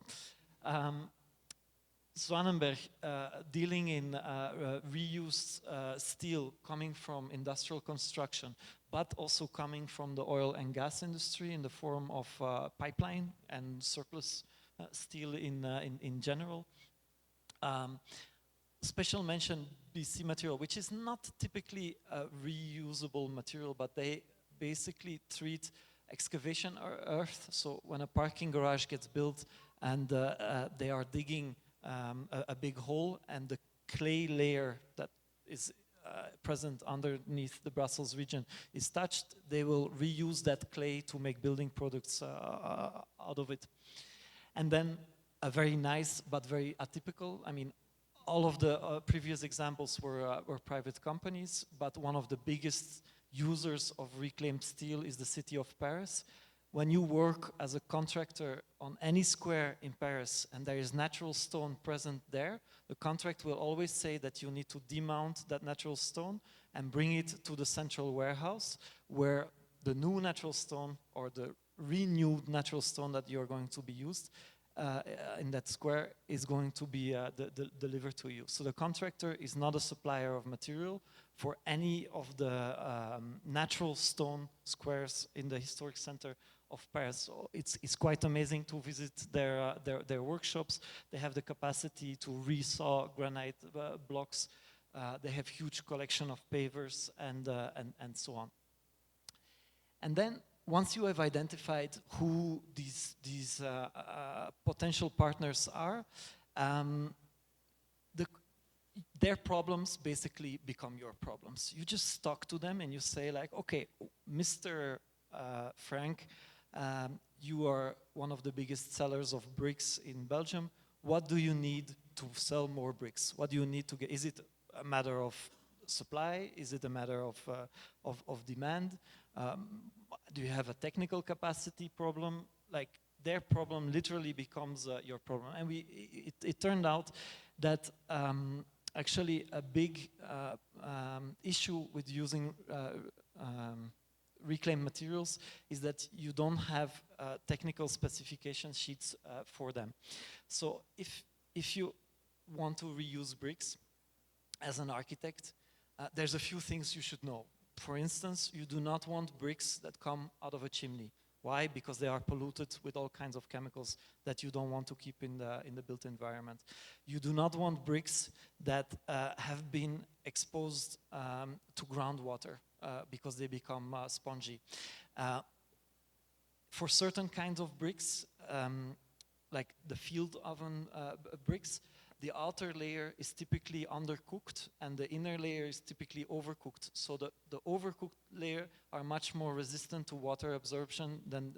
Zwanenberg, dealing in reused steel coming from industrial construction, but also coming from the oil and gas industry in the form of pipeline and surplus steel in general. Special mention, BC material, which is not typically a reusable material, but they basically treat excavation earth. So when a parking garage gets built and they are digging a big hole, and the clay layer that is present underneath the Brussels region is touched, they will reuse that clay to make building products out of it. And then a very nice but very atypical, I mean, all of the previous examples were private companies, but one of the biggest users of reclaimed steel is the city of Paris. When you work as a contractor on any square in Paris and there is natural stone present there, the contract will always say that you need to demount that natural stone and bring it to the central warehouse, where the new natural stone or the renewed natural stone that you're going to be used in that square is going to be delivered to you. So the contractor is not a supplier of material for any of the natural stone squares in the historic center of Paris. So it's quite amazing to visit their workshops. They have the capacity to resaw granite blocks. They have huge collection of pavers and so on. And then once you have identified who these potential partners are, their problems basically become your problems. You just talk to them and you say like, okay, Mr. Frank, you are one of the biggest sellers of bricks in Belgium. What do you need to sell more bricks? What do you need to get? Is it a matter of supply? Is it a matter of demand? Do you have a technical capacity problem? Like their problem literally becomes your problem. And it turned out that actually a big issue with using reclaimed materials is that you don't have technical specification sheets for them. So if you want to reuse bricks as an architect, there's a few things you should know. For instance, you do not want bricks that come out of a chimney. Why? Because they are polluted with all kinds of chemicals that you don't want to keep in the built environment. You do not want bricks that have been exposed to groundwater because they become spongy. For certain kinds of bricks, like the field oven bricks, the outer layer is typically undercooked and the inner layer is typically overcooked. So the overcooked layer are much more resistant to water absorption than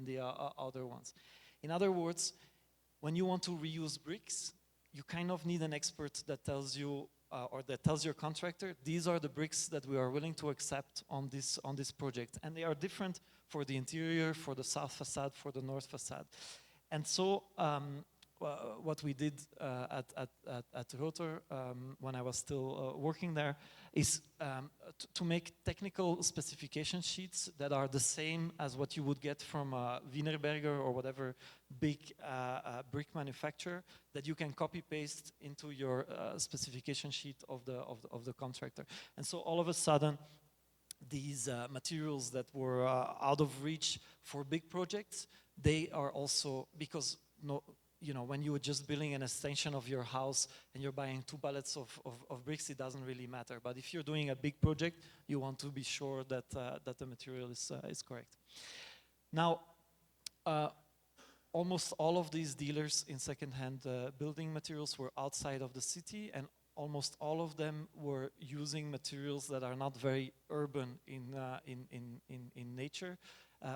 the other ones. In other words, when you want to reuse bricks, you kind of need an expert that tells you, or that tells your contractor, these are the bricks that we are willing to accept on this project. And they are different for the interior, for the south facade, for the north facade. And so what we did at Rotor, when I was still working there, is to make technical specification sheets that are the same as what you would get from Wienerberger or whatever big brick manufacturer, that you can copy paste into your specification sheet of the contractor. And so all of a sudden, these materials that were out of reach for big projects, they are also, because when you are just building an extension of your house and you're buying 2 pallets of bricks, it doesn't really matter. But if you're doing a big project, you want to be sure that the material is correct. Now, almost all of these dealers in second-hand building materials were outside of the city, and almost all of them were using materials that are not very urban in nature.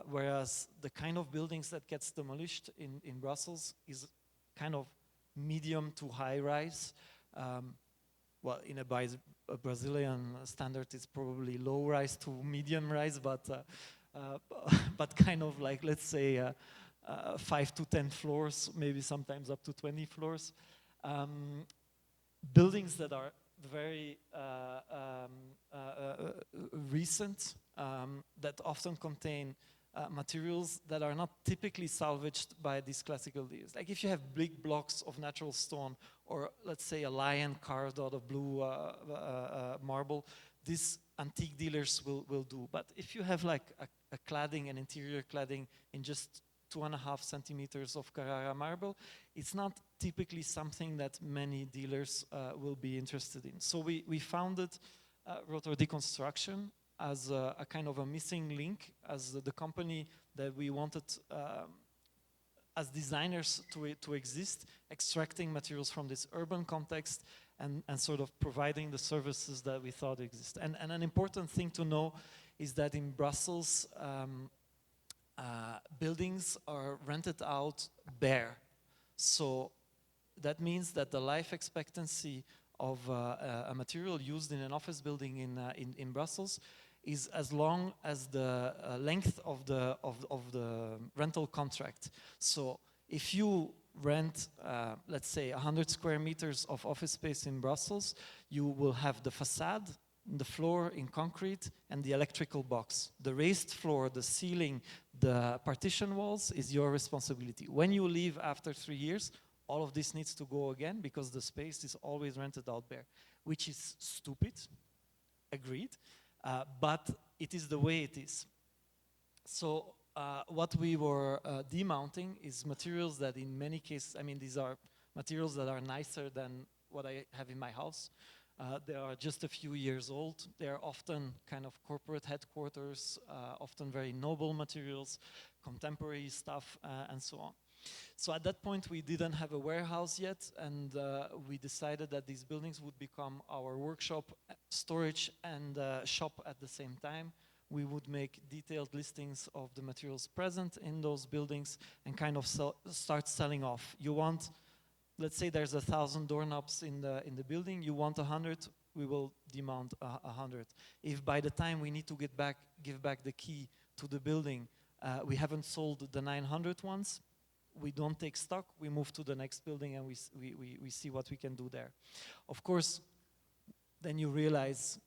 Whereas the kind of buildings that gets demolished in Brussels is kind of medium to high rise. Well, in a Brazilian standard, it's probably low rise to medium rise, but kind of like, let's say, 5 to 10 floors, maybe sometimes up to 20 floors. Buildings that are very recent, that often contain materials that are not typically salvaged by these classical dealers. Like if you have big blocks of natural stone, or let's say a lion carved out of blue marble, these antique dealers will do. But if you have like a cladding, an interior cladding in just 2.5 centimeters of Carrara marble, it's not typically something that many dealers will be interested in. So we founded Rotor Deconstruction as a kind of a missing link, as the company that we wanted as designers to exist, extracting materials from this urban context and sort of providing the services that we thought exist. And an important thing to know is that in Brussels, buildings are rented out bare. So that means that the life expectancy of a material used in an office building in Brussels is as long as the length of the rental contract. So if you rent, let's say, 100 square meters of office space in Brussels, you will have the facade, the floor in concrete, and the electrical box. The raised floor, the ceiling, the partition walls is your responsibility. When you leave after 3 years, all of this needs to go again because the space is always rented out bare, which is stupid, agreed, but it is the way it is. So what we were demounting is materials that in many cases, I mean, these are materials that are nicer than what I have in my house. They are just a few years old. They are often kind of corporate headquarters, often very noble materials, contemporary stuff, and so on. So at that point, we didn't have a warehouse yet, and we decided that these buildings would become our workshop, storage, and shop at the same time. We would make detailed listings of the materials present in those buildings and kind of start selling off. You want, let's say there's 1,000 doorknobs in the building, you want 100, we will demount 100. If by the time we need to give back the key to the building, we haven't sold the 900 ones, we don't take stock, we move to the next building and we see what we can do there. Of course, then you realize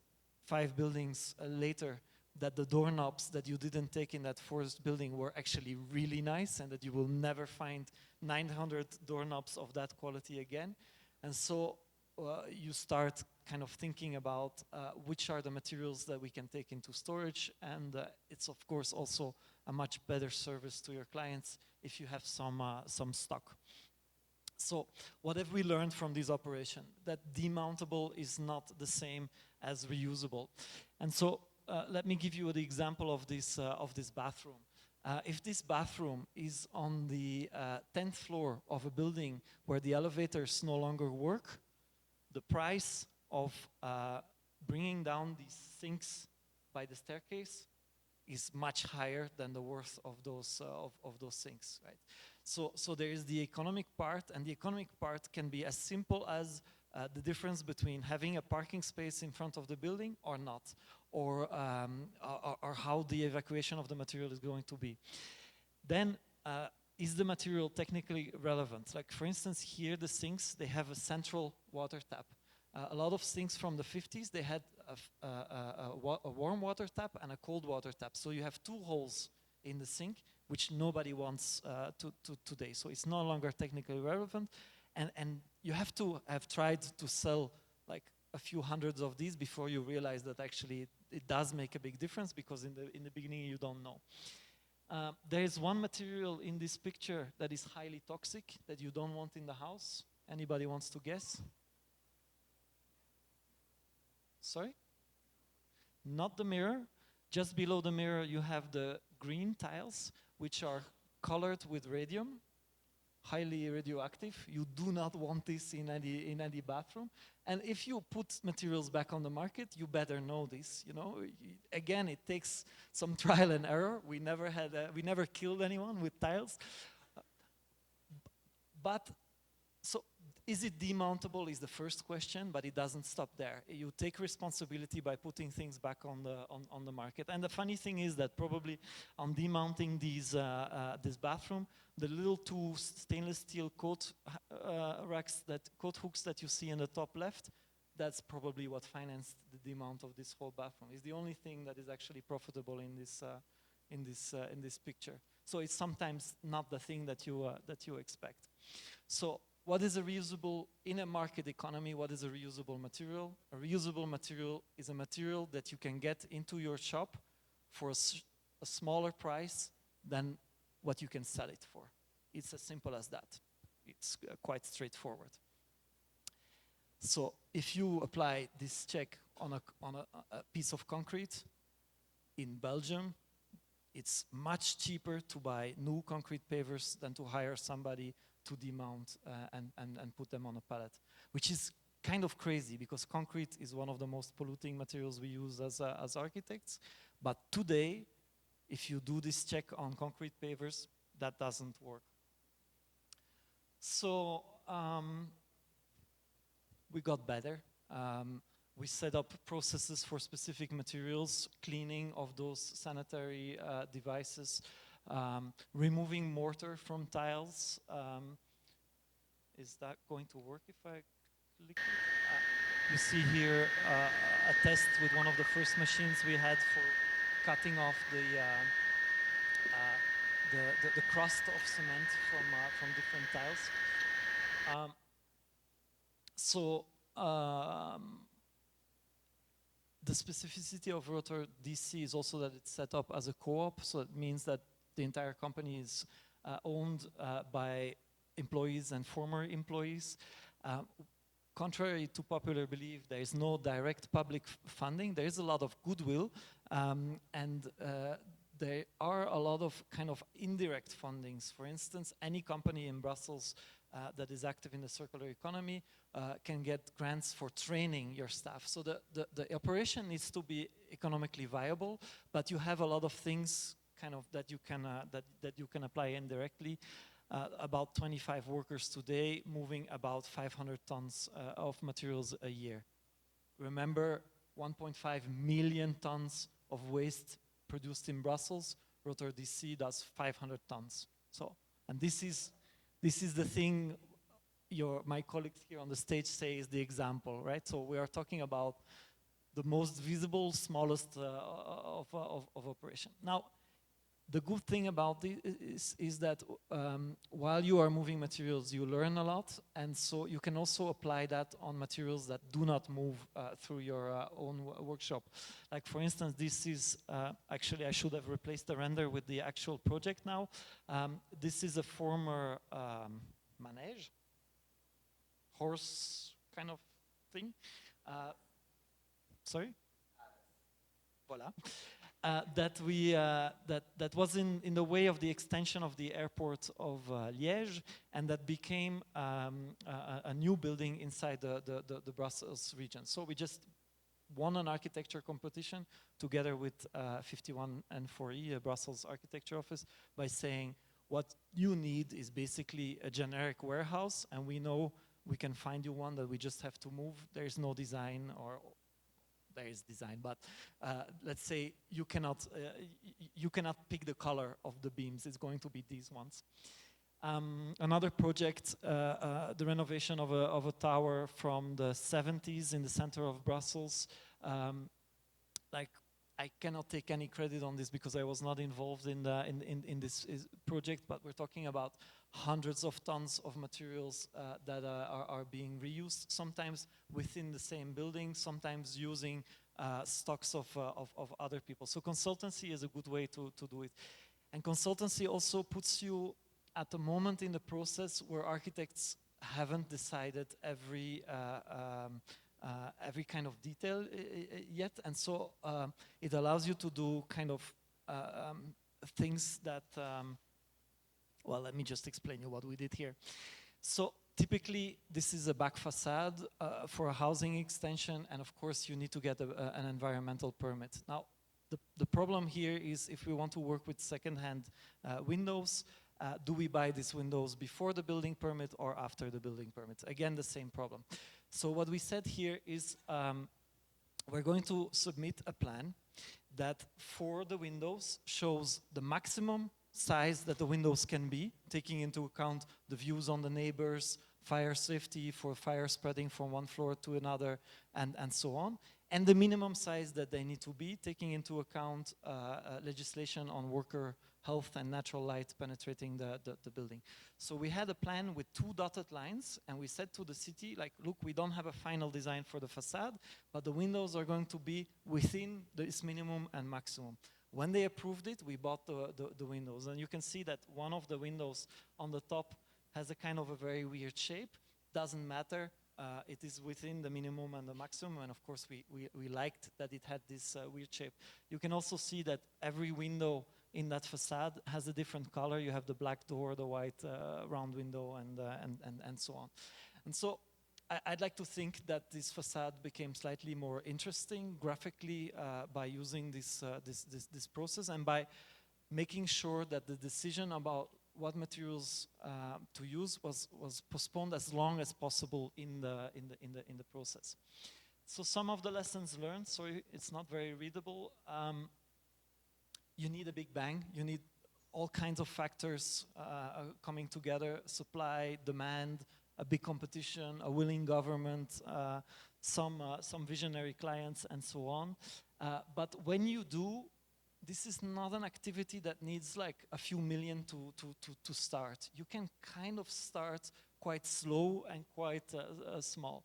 5 buildings later that the doorknobs that you didn't take in that first building were actually really nice, and that you will never find 900 doorknobs of that quality again. And so you start kind of thinking about which are the materials that we can take into storage, and it's of course also a much better service to your clients if you have some stock. So what have we learned from this operation? That demountable is not the same as reusable. And so let me give you the example of this bathroom. If this bathroom is on the 10th floor of a building where the elevators no longer work, the price of bringing down these sinks by the staircase is much higher than the worth of those things, right? So there is the economic part, and the economic part can be as simple as the difference between having a parking space in front of the building or not, or how the evacuation of the material is going to be. Then, is the material technically relevant? Like, for instance, here the sinks, they have a central water tap. A lot of sinks from the 50s, they had a warm water tap and a cold water tap. So you have two holes in the sink, which nobody wants today. So it's no longer technically relevant. And you have to have tried to sell like a few hundreds of these before you realize that actually it does make a big difference, because in the beginning you don't know. There is one material in this picture that is highly toxic that you don't want in the house. Anybody wants to guess? Sorry? Not the mirror. Just below the mirror you have the green tiles, which are colored with radium, highly radioactive. You do not want this in any bathroom. And if you put materials back on the market, you better know this. You know, again, it takes some trial and error. We never killed anyone with tiles. But so, is it demountable is the first question, but it doesn't stop there. You take responsibility by putting things back on the market. And the funny thing is that probably on demounting this bathroom, the little two stainless steel coat coat hooks that you see in the top left, that's probably what financed the demount of this whole bathroom. It's the only thing that is actually profitable in this picture. So it's sometimes not the thing that you expect. So what is a reusable, in a market economy, what is a reusable material? A reusable material is a material that you can get into your shop for a smaller price than what you can sell it for. It's as simple as that. It's quite straightforward. So if you apply this check on a piece of concrete in Belgium, it's much cheaper to buy new concrete pavers than to hire somebody to demount and put them on a pallet, which is kind of crazy because concrete is one of the most polluting materials we use as architects. But today, if you do this check on concrete pavers, that doesn't work. So we got better. We set up processes for specific materials, cleaning of those sanitary devices, removing mortar from tiles. Is that going to work if I click it? You see here a test with one of the first machines we had for cutting off the crust of cement from different tiles. The specificity of Rotor DC is also that it's set up as a co-op, so it means that the entire company is owned by employees and former employees. Contrary to popular belief, there is no direct public funding. There is a lot of goodwill, and there are a lot of kind of indirect fundings. For instance, any company in Brussels that is active in the circular economy can get grants for training your staff. So the operation needs to be economically viable, but you have a lot of things kind of that you can apply indirectly. About 25 workers today, moving about 500 tons of materials a year. Remember, 1.5 million tons of waste produced in Brussels. Rotor DC does 500 tons. So, and this is the thing my colleagues here on the stage say is the example, right? So we are talking about the most visible, smallest of operation. Now, the good thing about this is that while you are moving materials, you learn a lot, and so you can also apply that on materials that do not move through your own workshop. Like for instance, this is, actually I should have replaced the render with the actual project now. This is a former manège, horse kind of thing. Sorry? Voilà. That was in the way of the extension of the airport of Liège, and that became a new building inside the Brussels region. So we just won an architecture competition together with 51 and 4E, a Brussels architecture office, by saying what you need is basically a generic warehouse, and we know we can find you one that we just have to move. There is no design, or there is design, but let's say you cannot pick the color of the beams. It's going to be these ones. Another project, the renovation of a tower from the 70s in the center of Brussels. Like, I cannot take any credit on this because I was not involved in this project, but we're talking about hundreds of tons of materials that are being reused, sometimes within the same building, sometimes using stocks of other people. So consultancy is a good way to do it. And consultancy also puts you at a moment in the process where architects haven't decided every kind of detail yet, and so it allows you to do kind of things that, well, let me just explain you what we did here. So typically this is a back facade for a housing extension, and of course you need to get an environmental permit. Now the problem here is if we want to work with second-hand windows, do we buy these windows before the building permit or after the building permit? Again, the same problem. So what we said here is we're going to submit a plan that for the windows shows the maximum size that the windows can be, taking into account the views on the neighbors, fire safety for fire spreading from one floor to another, and so on, and the minimum size that they need to be, taking into account legislation on worker health and natural light penetrating the building. So we had a plan with 2 dotted lines, and we said to the city, like, look, we don't have a final design for the facade, but the windows are going to be within this minimum and maximum. When they approved it, we bought the windows, and you can see that one of the windows on the top has a kind of a very weird shape. Doesn't matter, it is within the minimum and the maximum, and of course we liked that it had this weird shape. You can also see that every window in that facade has a different color. You have the black door, the white round window, and so on. And so I'd like to think that this facade became slightly more interesting graphically by using this process, and by making sure that the decision about what materials to use was postponed as long as possible in the process. So some of the lessons learned. Sorry, it's not very readable. You need a big bang. You need all kinds of factors coming together: supply, demand, a big competition, a willing government, some visionary clients, and so on. But when you do, this is not an activity that needs like a few million to start. You can kind of start quite slow and quite small.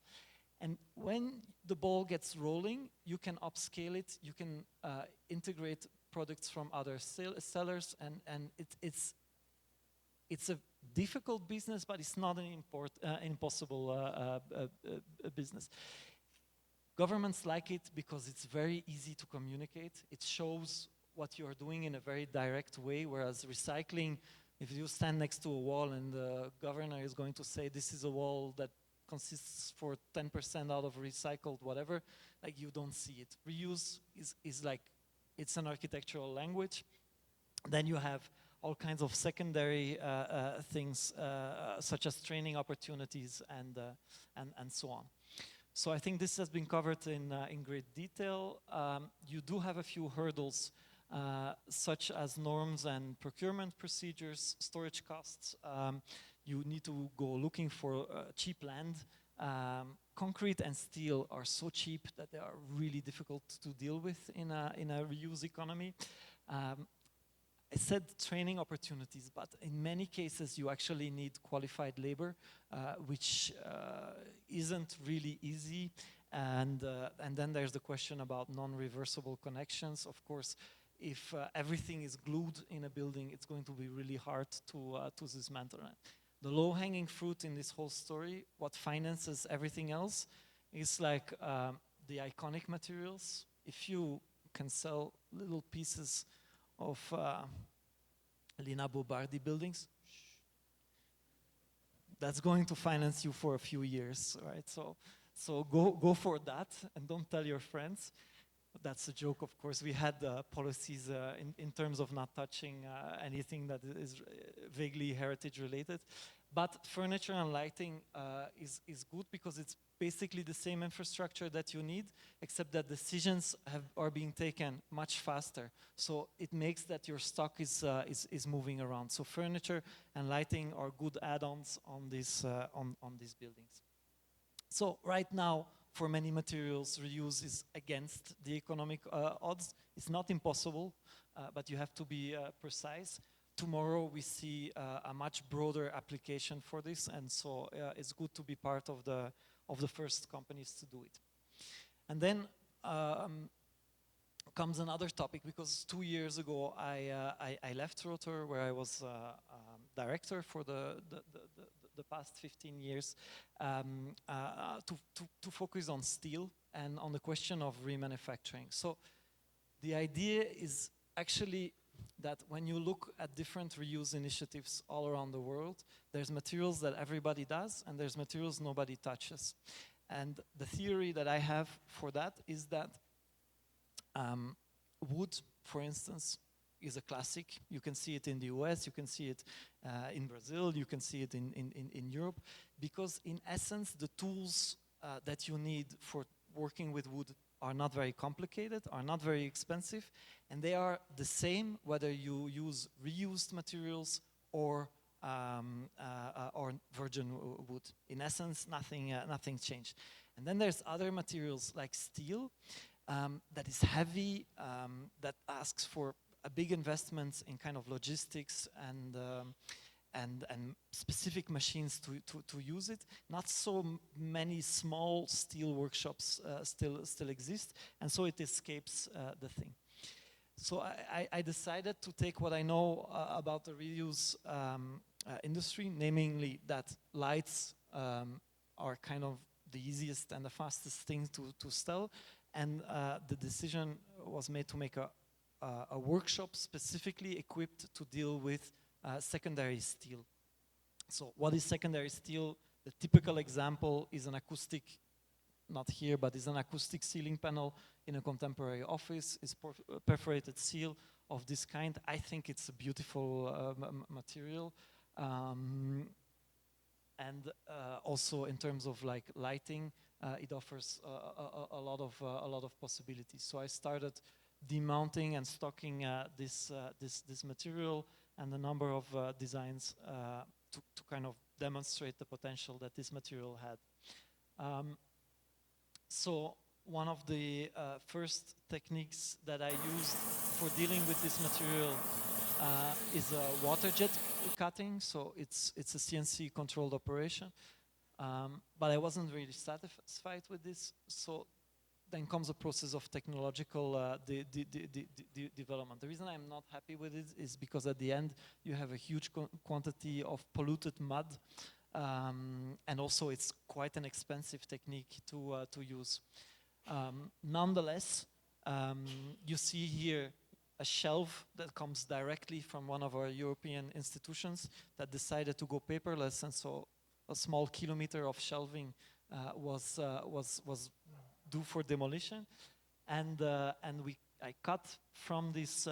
And when the ball gets rolling, you can upscale it, you can integrate products from other sellers, and it's a difficult business, but it's not an impossible business. Governments like it because it's very easy to communicate. It shows what you are doing in a very direct way, whereas recycling, if you stand next to a wall and the governor is going to say this is a wall that consists for 10% out of recycled whatever, like, you don't see it. Reuse is like, it's an architectural language. Then you have all kinds of secondary things such as training opportunities and so on. So I think this has been covered in great detail. You do have a few hurdles such as norms and procurement procedures, storage costs. You need to go looking for cheap land. Concrete and steel are so cheap that they are really difficult to deal with in a reuse economy. I said training opportunities, but in many cases you actually need qualified labor, which isn't really easy. And then there's the question about non-reversible connections. Of course, if everything is glued in a building, it's going to be really hard to dismantle it. The low-hanging fruit in this whole story, what finances everything else, is like the iconic materials. If you can sell little pieces of Lina Bobardi buildings, that's going to finance you for a few years, right? So So go for that and don't tell your friends. That's a joke, of course. We had policies in terms of not touching anything that is vaguely heritage related. But furniture and lighting is good because it's basically the same infrastructure that you need, except that decisions are being taken much faster. So it makes that your stock is moving around. So furniture and lighting are good add-ons on these buildings. So right now, for many materials, reuse is against the economic odds. It's not impossible, but you have to be precise. Tomorrow we see a much broader application for this, and so it's good to be part of the first companies to do it. And then comes another topic, because 2 years ago I left Rotor, where I was director for the past 15 years, to focus on steel and on the question of remanufacturing. So the idea is actually that when you look at different reuse initiatives all around the world, there's materials that everybody does and there's materials nobody touches. And the theory that I have for that is that wood, for instance, is a classic. You can see it in the US, you can see it in Brazil, you can see it in Europe, because in essence the tools that you need for working with wood are not very complicated, are not very expensive, and they are the same whether you use reused materials or virgin wood. In essence, nothing changed. And then there's other materials like steel that is heavy, that asks for a big investment in kind of logistics and specific machines to use it. Not so many small steel workshops still exist, and so it escapes the thing. So I decided to take what I know about the reuse industry, namely that lights are kind of the easiest and the fastest thing to sell, and the decision was made to make a workshop specifically equipped to deal with secondary steel. So what is secondary steel? The typical example is an acoustic, not here, but is an acoustic ceiling panel in a contemporary office, is perforated steel of this kind. I think it's a beautiful material. And also in terms of like lighting, it offers a lot of possibilities. So I started demounting and stocking this material and a number of designs to kind of demonstrate the potential that this material had. So one of the first techniques that I used for dealing with this material is a water jet cutting. So it's a CNC controlled operation, but I wasn't really satisfied with this. So then comes a process of technological development. The reason I'm not happy with it is because at the end you have a huge quantity of polluted mud, and also it's quite an expensive technique to use. Nonetheless, you see here a shelf that comes directly from one of our European institutions that decided to go paperless, and so a small kilometer of shelving was due for demolition, and I cut from these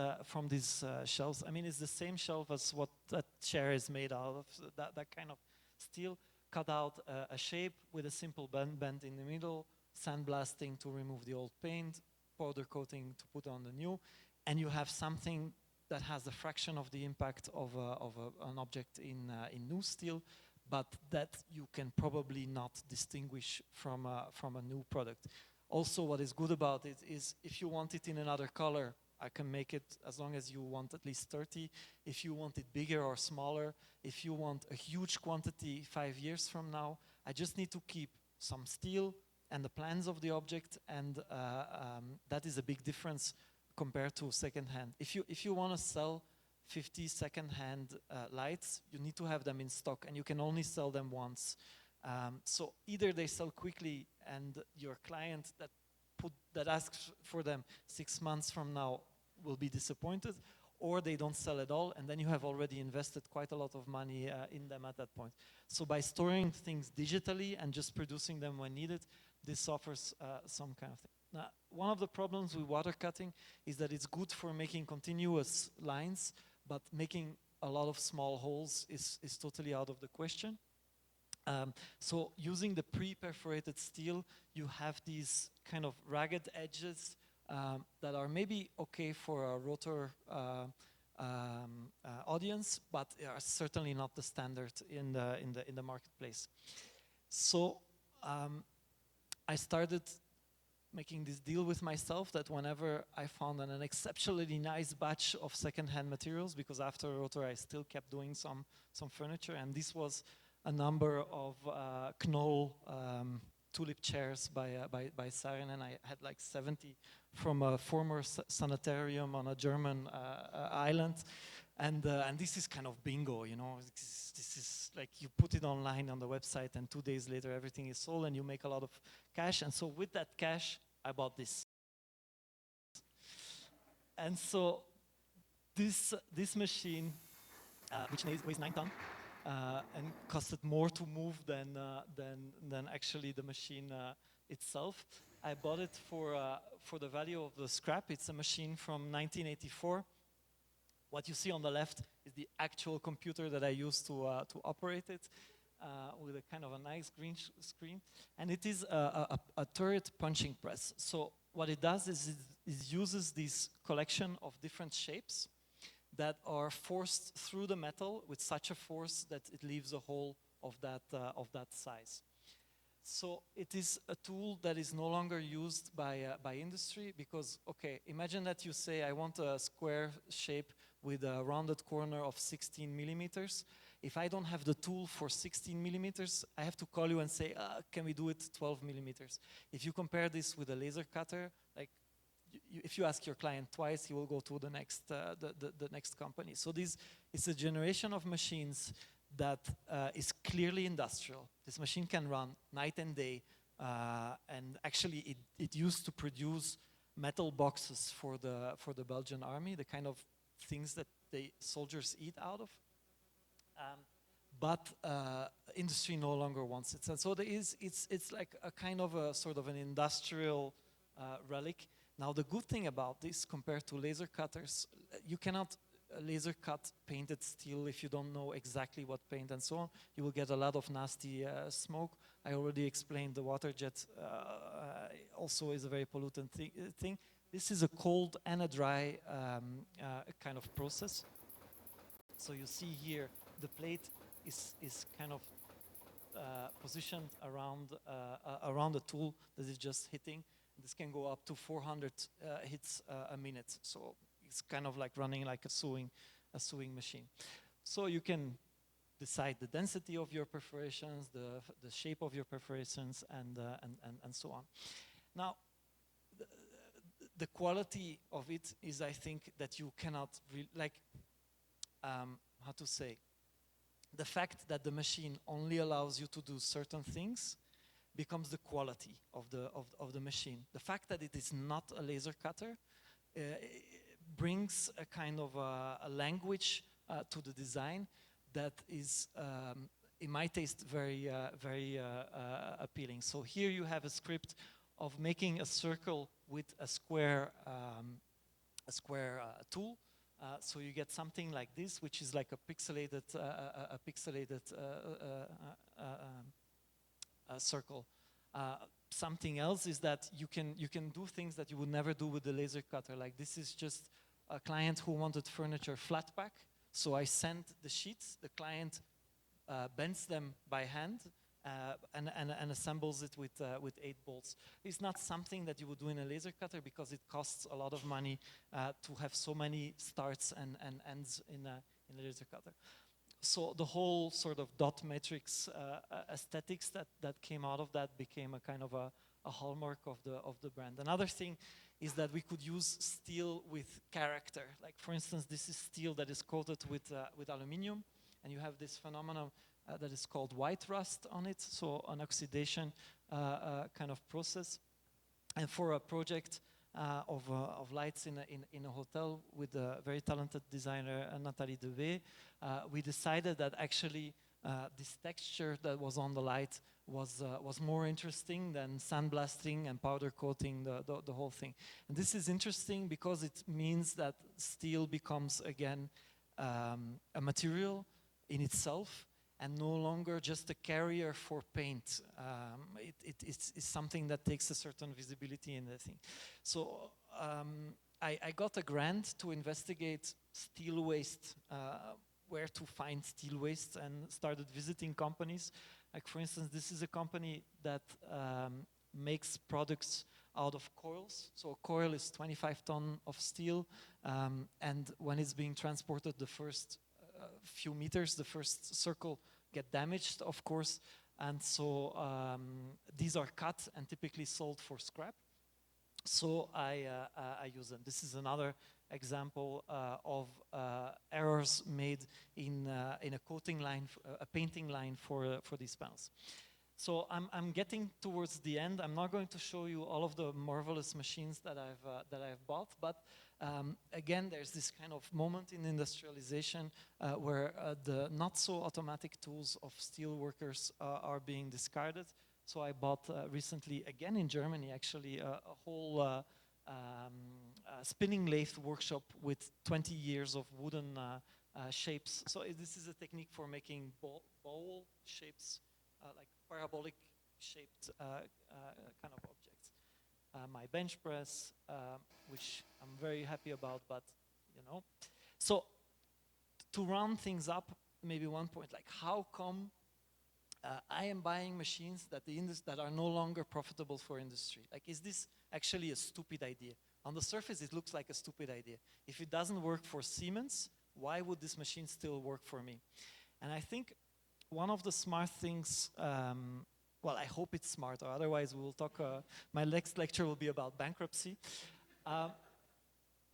shelves. I mean, it's the same shelf as what that chair is made out of. That kind of steel, cut out a shape with a simple bend in the middle, sandblasting to remove the old paint, powder coating to put on the new, and you have something that has a fraction of the impact of an object in new steel, but that you can probably not distinguish from a new product. Also, what is good about it is if you want it in another color, I can make it as long as you want at least 30. If you want it bigger or smaller, if you want a huge quantity 5 years from now, I just need to keep some steel and the plans of the object, and that is a big difference compared to second-hand. If you want to sell 50 second-hand lights, you need to have them in stock, and you can only sell them once. So either they sell quickly, and your client that asks for them 6 months from now will be disappointed, or they don't sell at all, and then you have already invested quite a lot of money in them at that point. So by storing things digitally and just producing them when needed, this offers some kind of thing. Now, one of the problems with water cutting is that it's good for making continuous lines, but making a lot of small holes is totally out of the question. So using the pre-perforated steel, you have these kind of ragged edges that are maybe okay for a rotor audience, but are certainly not the standard in the marketplace. So I started making this deal with myself that whenever I found an exceptionally nice batch of second-hand materials, because after rotor I still kept doing some furniture, and this was a number of Knoll tulip chairs by Siren, and I had like 70 from a former sanitarium on a German island, and this is kind of bingo, you know. This is like you put it online on the website, and 2 days later everything is sold, and you make a lot of cash. And so with that cash, I bought this. And so this machine, which weighs 9 tons, and costed more to move than actually the machine itself. I bought it for the value of the scrap. It's a machine from 1984. What you see on the left is the actual computer that I used to operate it, with a kind of a nice green screen. And it is a turret punching press. So what it does is it uses this collection of different shapes that are forced through the metal with such a force that it leaves a hole of that size. So it is a tool that is no longer used by industry because, okay, imagine that you say, I want a square shape with a rounded corner of 16 millimeters. If I don't have the tool for 16 millimeters, I have to call you and say, can we do it 12 millimeters? If you compare this with a laser cutter, like if you ask your client twice, he will go to the next company. So this is a generation of machines that is clearly industrial. This machine can run night and day, and actually it used to produce metal boxes for the Belgian army, the kind of things that the soldiers eat out of. But industry no longer wants it. And so it's like a kind of a sort of an industrial relic. Now the good thing about this compared to laser cutters, you cannot laser cut painted steel if you don't know exactly what paint and so on. You will get a lot of nasty smoke. I already explained the water jet also is a very pollutant thing. This is a cold and a dry kind of process. So you see here the plate is kind of positioned around the tool that is just hitting. This can go up to 400 hits a minute. So it's kind of like running like a sewing machine. So you can decide the density of your perforations, the shape of your perforations, and so on. Now, the quality of it is, I think, that you cannot how to say, the fact that the machine only allows you to do certain things becomes the quality of the machine. The fact that it is not a laser cutter brings a kind of a language to the design that is, in my taste, very appealing. So here you have a script of making a circle with a square tool. So you get something like this, which is like a pixelated circle. Something else is that you can do things that you would never do with the laser cutter. Like this is just a client who wanted furniture flat pack. So I sent the sheets. The client bends them by hand and assembles it with 8 bolts. It's not something that you would do in a laser cutter because it costs a lot of money to have so many starts and ends in a laser cutter. So the whole sort of dot matrix aesthetics that came out of that became a kind of a hallmark of the brand. Another thing is that we could use steel with character. Like for instance, this is steel that is coated with aluminium, and you have this phenomenon that is called white rust on it, so an oxidation kind of process. And for a project of lights in a hotel with a very talented designer, Nathalie Dewey, we decided that actually this texture that was on the light was more interesting than sandblasting and powder coating the whole thing. And this is interesting because it means that steel becomes again a material in itself and no longer just a carrier for paint. It's something that takes a certain visibility in the thing. So I got a grant to investigate steel waste, where to find steel waste, and started visiting companies. Like for instance, this is a company that makes products out of coils. So a coil is 25 tons of steel, and when it's being transported the first few meters, the first circle get damaged, of course, and so these are cut and typically sold for scrap. So I use them. This is another example of errors made in a coating line, a painting line for these panels. So I'm getting towards the end. I'm not going to show you all of the marvelous machines that I've bought, but again, there's this kind of moment in industrialization where the not so automatic tools of steel workers are being discarded. So I bought recently, again in Germany, actually, a whole spinning lathe workshop with 20 years of wooden shapes. So this is a technique for making bowl shapes, like parabolic shaped kind of objects. My bench press, which I'm very happy about, but you know. So to round things up, maybe one point, like how come I am buying machines that are no longer profitable for industry? Like, is this actually a stupid idea? On the surface, it looks like a stupid idea. If it doesn't work for Siemens, why would this machine still work for me? And I think one of the smart things, well, I hope it's smart, or otherwise we will talk, my next lecture will be about bankruptcy,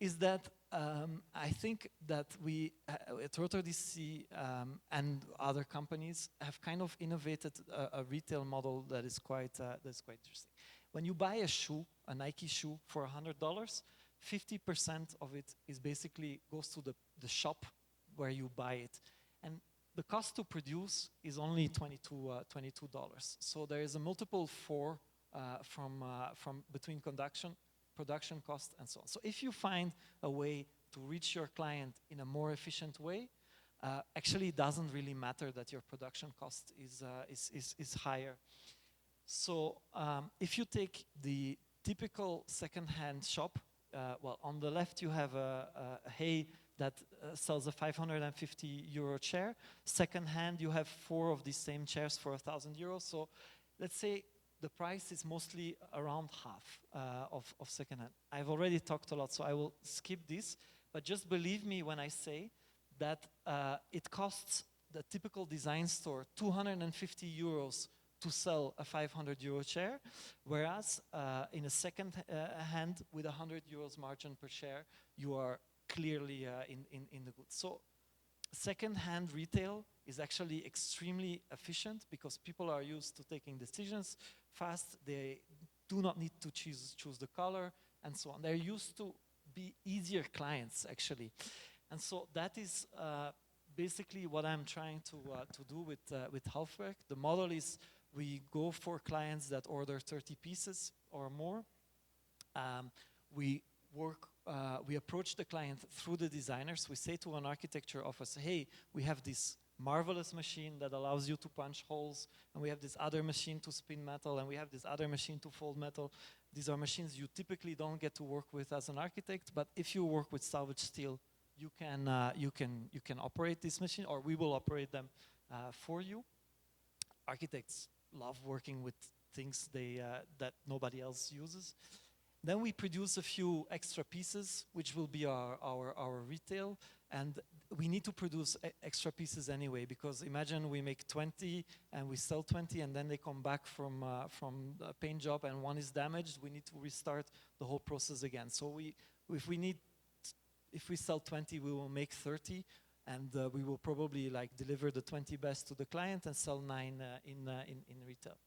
is that I think that we at Rotor DC and other companies have kind of innovated a retail model that is quite interesting. When you buy a shoe, a Nike shoe for $100, 50% of it is basically goes to the shop where you buy it, and the cost to produce is only $22. So there is a multiple 4 from between production cost and so on. So if you find a way to reach your client in a more efficient way, actually it doesn't really matter that your production cost is higher. So if you take the typical second-hand shop, well, on the left you have a Hay that sells a 550 euro chair. Second-hand, you have 4 of these same chairs for €1,000. So let's say the price is mostly around half of second-hand. I've already talked a lot, so I will skip this. But just believe me when I say that it costs the typical design store €250 to sell a 500 euro chair, whereas in a second hand with €100 margin per share, you are clearly in the goods. So second-hand retail is actually extremely efficient because people are used to taking decisions fast. They do not need to choose the color and so on. They're used to be easier clients actually, and so that is basically what I'm trying to do with Halfwerk. The model is we go for clients that order 30 pieces or more. We approach the client through the designers. We say to an architecture office, hey, we have this marvelous machine that allows you to punch holes, and we have this other machine to spin metal, and we have this other machine to fold metal. These are machines you typically don't get to work with as an architect, but if you work with salvage steel, you can operate this machine, or we will operate them for you. Architects love working with things that nobody else uses. Then we produce a few extra pieces, which will be our retail. And we need to produce extra pieces anyway, because imagine we make 20 and we sell 20, and then they come back from a paint job and one is damaged. We need to restart the whole process again. So if we sell 20, we will make 30, and we will probably like deliver the 20 best to the client and sell 9 in retail.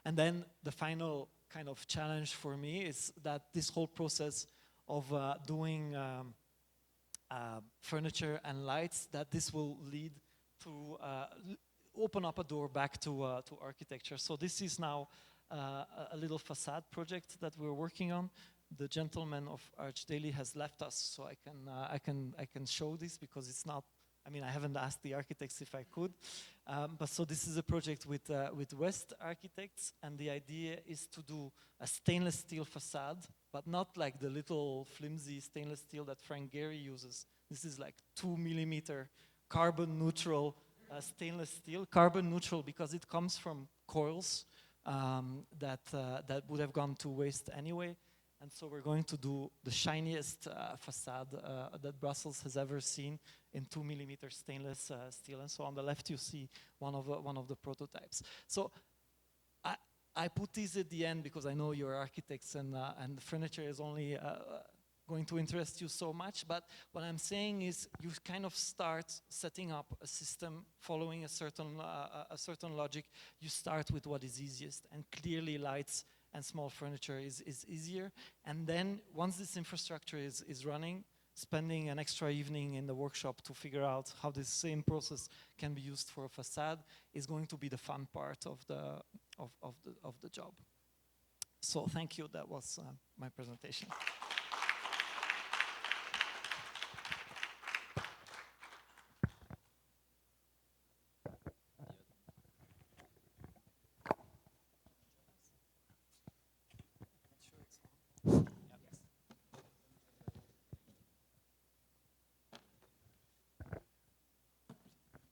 And then the final kind of challenge for me is that this whole process of doing furniture and lights, that this will lead to open up a door back to architecture. So this is now a little facade project that we're working on. The gentleman of Archdaily has left us, so I can show this because it's not. I mean, I haven't asked the architects if I could, but so this is a project with West Architects, and the idea is to do a stainless steel facade, but not like the little flimsy stainless steel that Frank Gehry uses. This is like 2 millimeter carbon neutral stainless steel. Carbon neutral because it comes from coils that would have gone to waste anyway. And so we're going to do the shiniest facade that Brussels has ever seen in 2 millimeter stainless steel. And so on the left you see one of the prototypes. So I put these at the end because I know you're architects and the furniture is only going to interest you so much. But what I'm saying is you kind of start setting up a system following a certain logic. You start with what is easiest, and clearly lights and small furniture is easier. And then once this infrastructure is running, spending an extra evening in the workshop to figure out how this same process can be used for a facade is going to be the fun part of the job. So thank you, that was my presentation.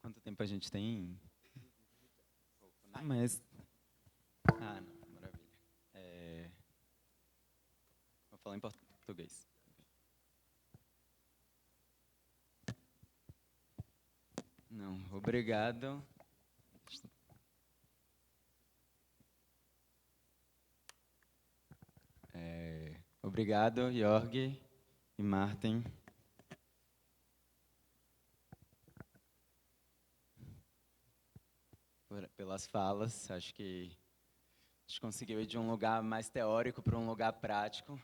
Quanto tempo a gente tem? Não, mas... Ah, não, maravilha. Vou falar em português. Não, obrigado. Obrigado, Jörg e Maarten. Pelas falas, acho que a gente conseguiu ir de um lugar mais teórico para um lugar prático.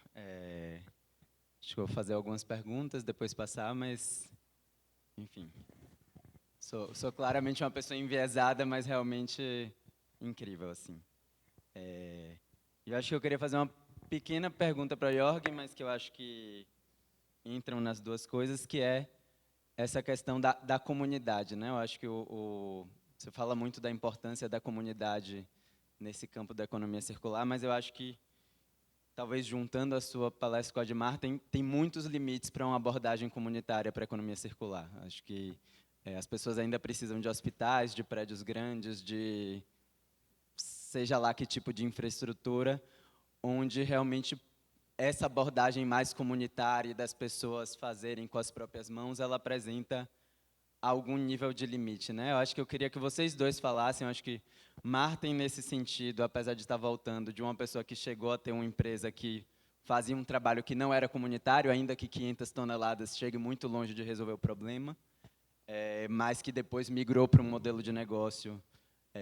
Acho que eu vou fazer algumas perguntas, depois passar, mas, enfim. Sou claramente uma pessoa enviesada, mas realmente incrível, assim. Eu acho que eu queria fazer uma pequena pergunta para o Jörg, mas que eu acho que entram nas duas coisas, que é essa questão da comunidade, né? Eu acho que você fala muito da importância da comunidade nesse campo da economia circular, mas eu acho que, talvez juntando a sua palestra com a de Maarten, tem muitos limites para uma abordagem comunitária para a economia circular. Acho que as pessoas ainda precisam de hospitais, de prédios grandes, de seja lá que tipo de infraestrutura, onde realmente essa abordagem mais comunitária das pessoas fazerem com as próprias mãos, ela apresenta algum nível de limite, né? Eu acho que eu queria que vocês dois falassem. Eu acho que Maarten, nesse sentido, apesar de estar voltando de uma pessoa que chegou a ter uma empresa que fazia um trabalho que não era comunitário, ainda que 500 toneladas chegue muito longe de resolver o problema, mas que depois migrou para um modelo de negócio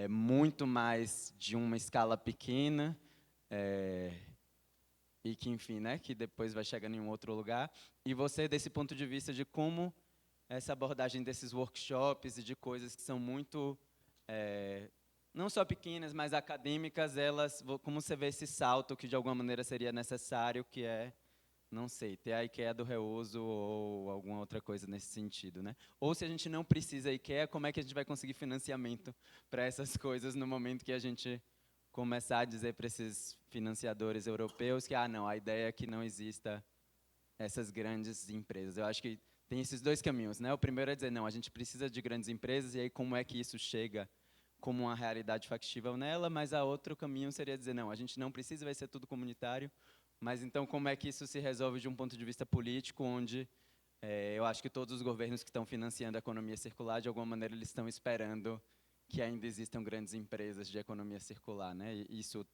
muito mais de uma escala pequena, e que, enfim, né, que depois vai chegando em um outro lugar. E você, desse ponto de vista de como essa abordagem desses workshops e de coisas que são muito, não só pequenas, mas acadêmicas, como você vê esse salto que, de alguma maneira, seria necessário, que não sei, ter a IKEA do reuso ou alguma outra coisa nesse sentido, né? Ou se a gente não precisa IKEA, como é que a gente vai conseguir financiamento para essas coisas no momento que a gente começar a dizer para esses financiadores europeus que, não, a ideia é que não exista essas grandes empresas. Eu acho que tem esses dois caminhos, né? O primeiro é dizer, não, a gente precisa de grandes empresas, e aí como é que isso chega como uma realidade factível nela, mas a outro caminho seria dizer, não, a gente não precisa, vai ser tudo comunitário, mas então como é que isso se resolve de um ponto de vista político, onde eu acho que todos os governos que estão financiando a economia circular, de alguma maneira, eles estão esperando que ainda existam grandes empresas de economia circular, né? E isso,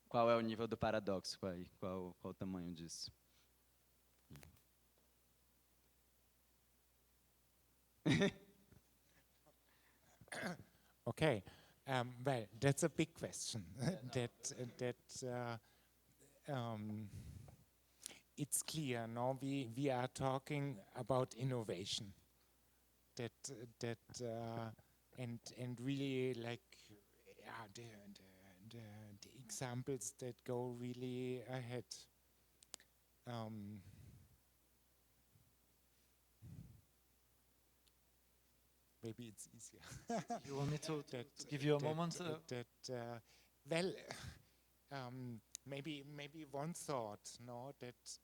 qual é o nível do paradoxo aí? Qual o tamanho disso? Okay, well, that's a big question. It's clear, no? We are talking about innovation. and really like the examples that go really ahead. Maybe it's easier. You want me to give you a moment? Well, maybe one thought, no, that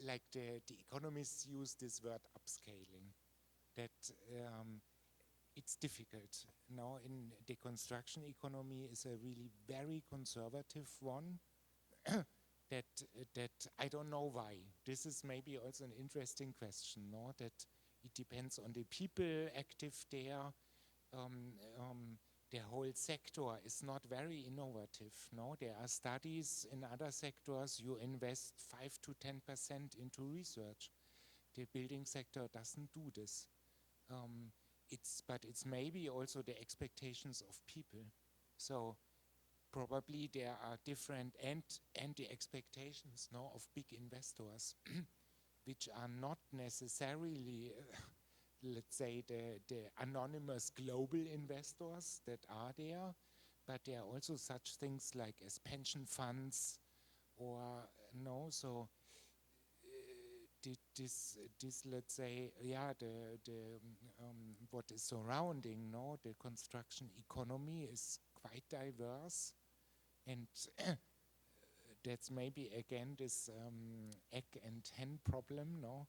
like the economists use this word upscaling, that it's difficult. No, in the construction economy is a really very conservative one. that I don't know why. This is maybe also an interesting question, no? That it depends on the people active there. The whole sector is not very innovative, no? There are studies in other sectors, you invest 5 to 10% into research. The building sector doesn't do this. But it's maybe also the expectations of people. So probably there are different, and the expectations, no, of big investors, which are not necessarily, let's say, the anonymous global investors that are there, but there are also such things like as pension funds, or no. So this let's say, yeah, what is surrounding, no, the construction economy is quite diverse, and that's maybe again this egg and hen problem, no,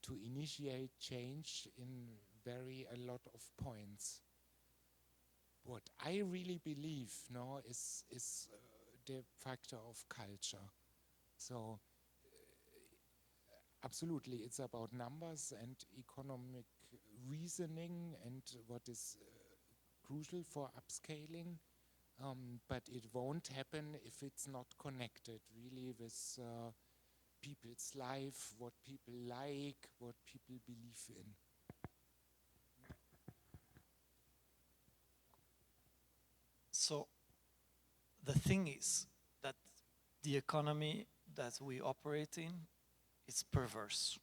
to initiate change in a lot of points. What I really believe, no, is the factor of culture. So absolutely, it's about numbers and economic reasoning and what is crucial for upscaling, but it won't happen if it's not connected really with people's life, what people like, what people believe in. So the thing is that the economy that we operate in is perverse.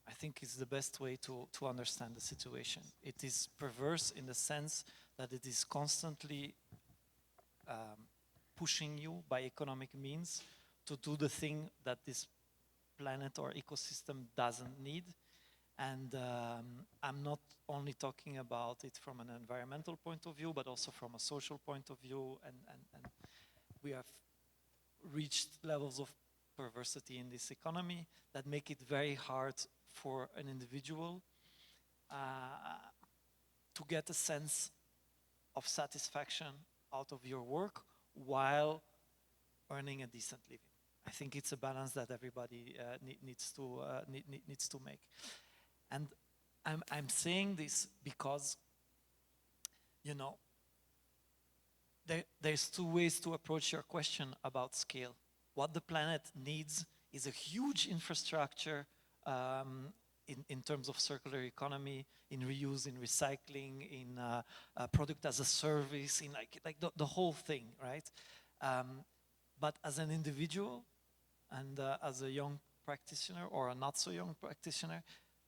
I think it's the best way to understand the situation. It is perverse in the sense that it is constantly pushing you by economic means to do the thing that this planet or ecosystem doesn't need. And I'm not only talking about it from an environmental point of view, but also from a social point of view. And we have reached levels of perversity in this economy that make it very hard for an individual to get a sense of satisfaction out of your work while earning a decent living. I think it's a balance that everybody needs to make. And I'm saying this because, you know, there's two ways to approach your question about scale. What the planet needs is a huge infrastructure in terms of circular economy, in reuse, in recycling, in product as a service, in like the whole thing, right? But as an individual and as a young practitioner or a not so young practitioner,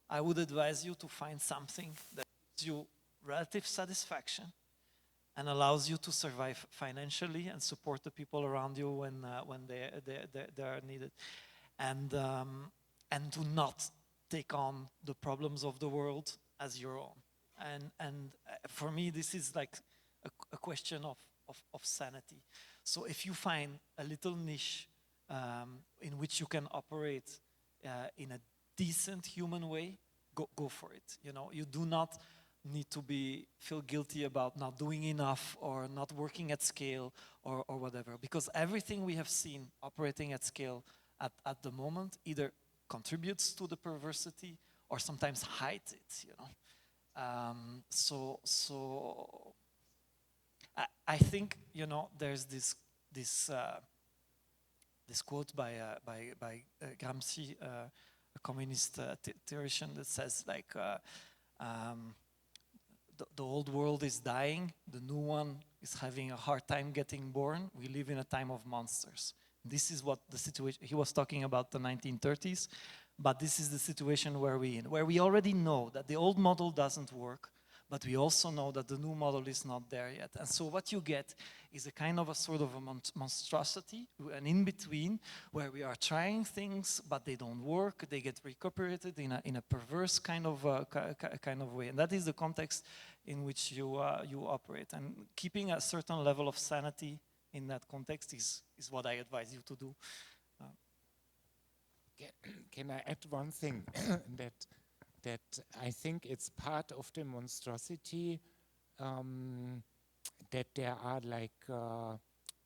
I would advise you to find something that gives you relative satisfaction and allows you to survive financially and support the people around you when they are needed, and do not take on the problems of the world as your own. And for me, this is like a question of sanity. So if you find a little niche in which you can operate in a decent human way, go for it. You know, you do not need to feel guilty about not doing enough or not working at scale or whatever, because everything we have seen operating at scale at the moment either contributes to the perversity or sometimes hides it, you know. So I think, you know, there's this quote by Gramsci, a communist theoretician, that says like the old world is dying, the new one is having a hard time getting born. We live in a time of monsters. This is what the situation, he was talking about the 1930s, but this is the situation where we already know that the old model doesn't work, but we also know that the new model is not there yet. And so what you get is a kind of a sort of a monstrosity, an in-between, where we are trying things, but they don't work, they get recuperated in a perverse kind of way. And that is the context in which you operate. And keeping a certain level of sanity in that context is what I advise you to do. Can I add one thing? that I think it's part of the monstrosity that there are like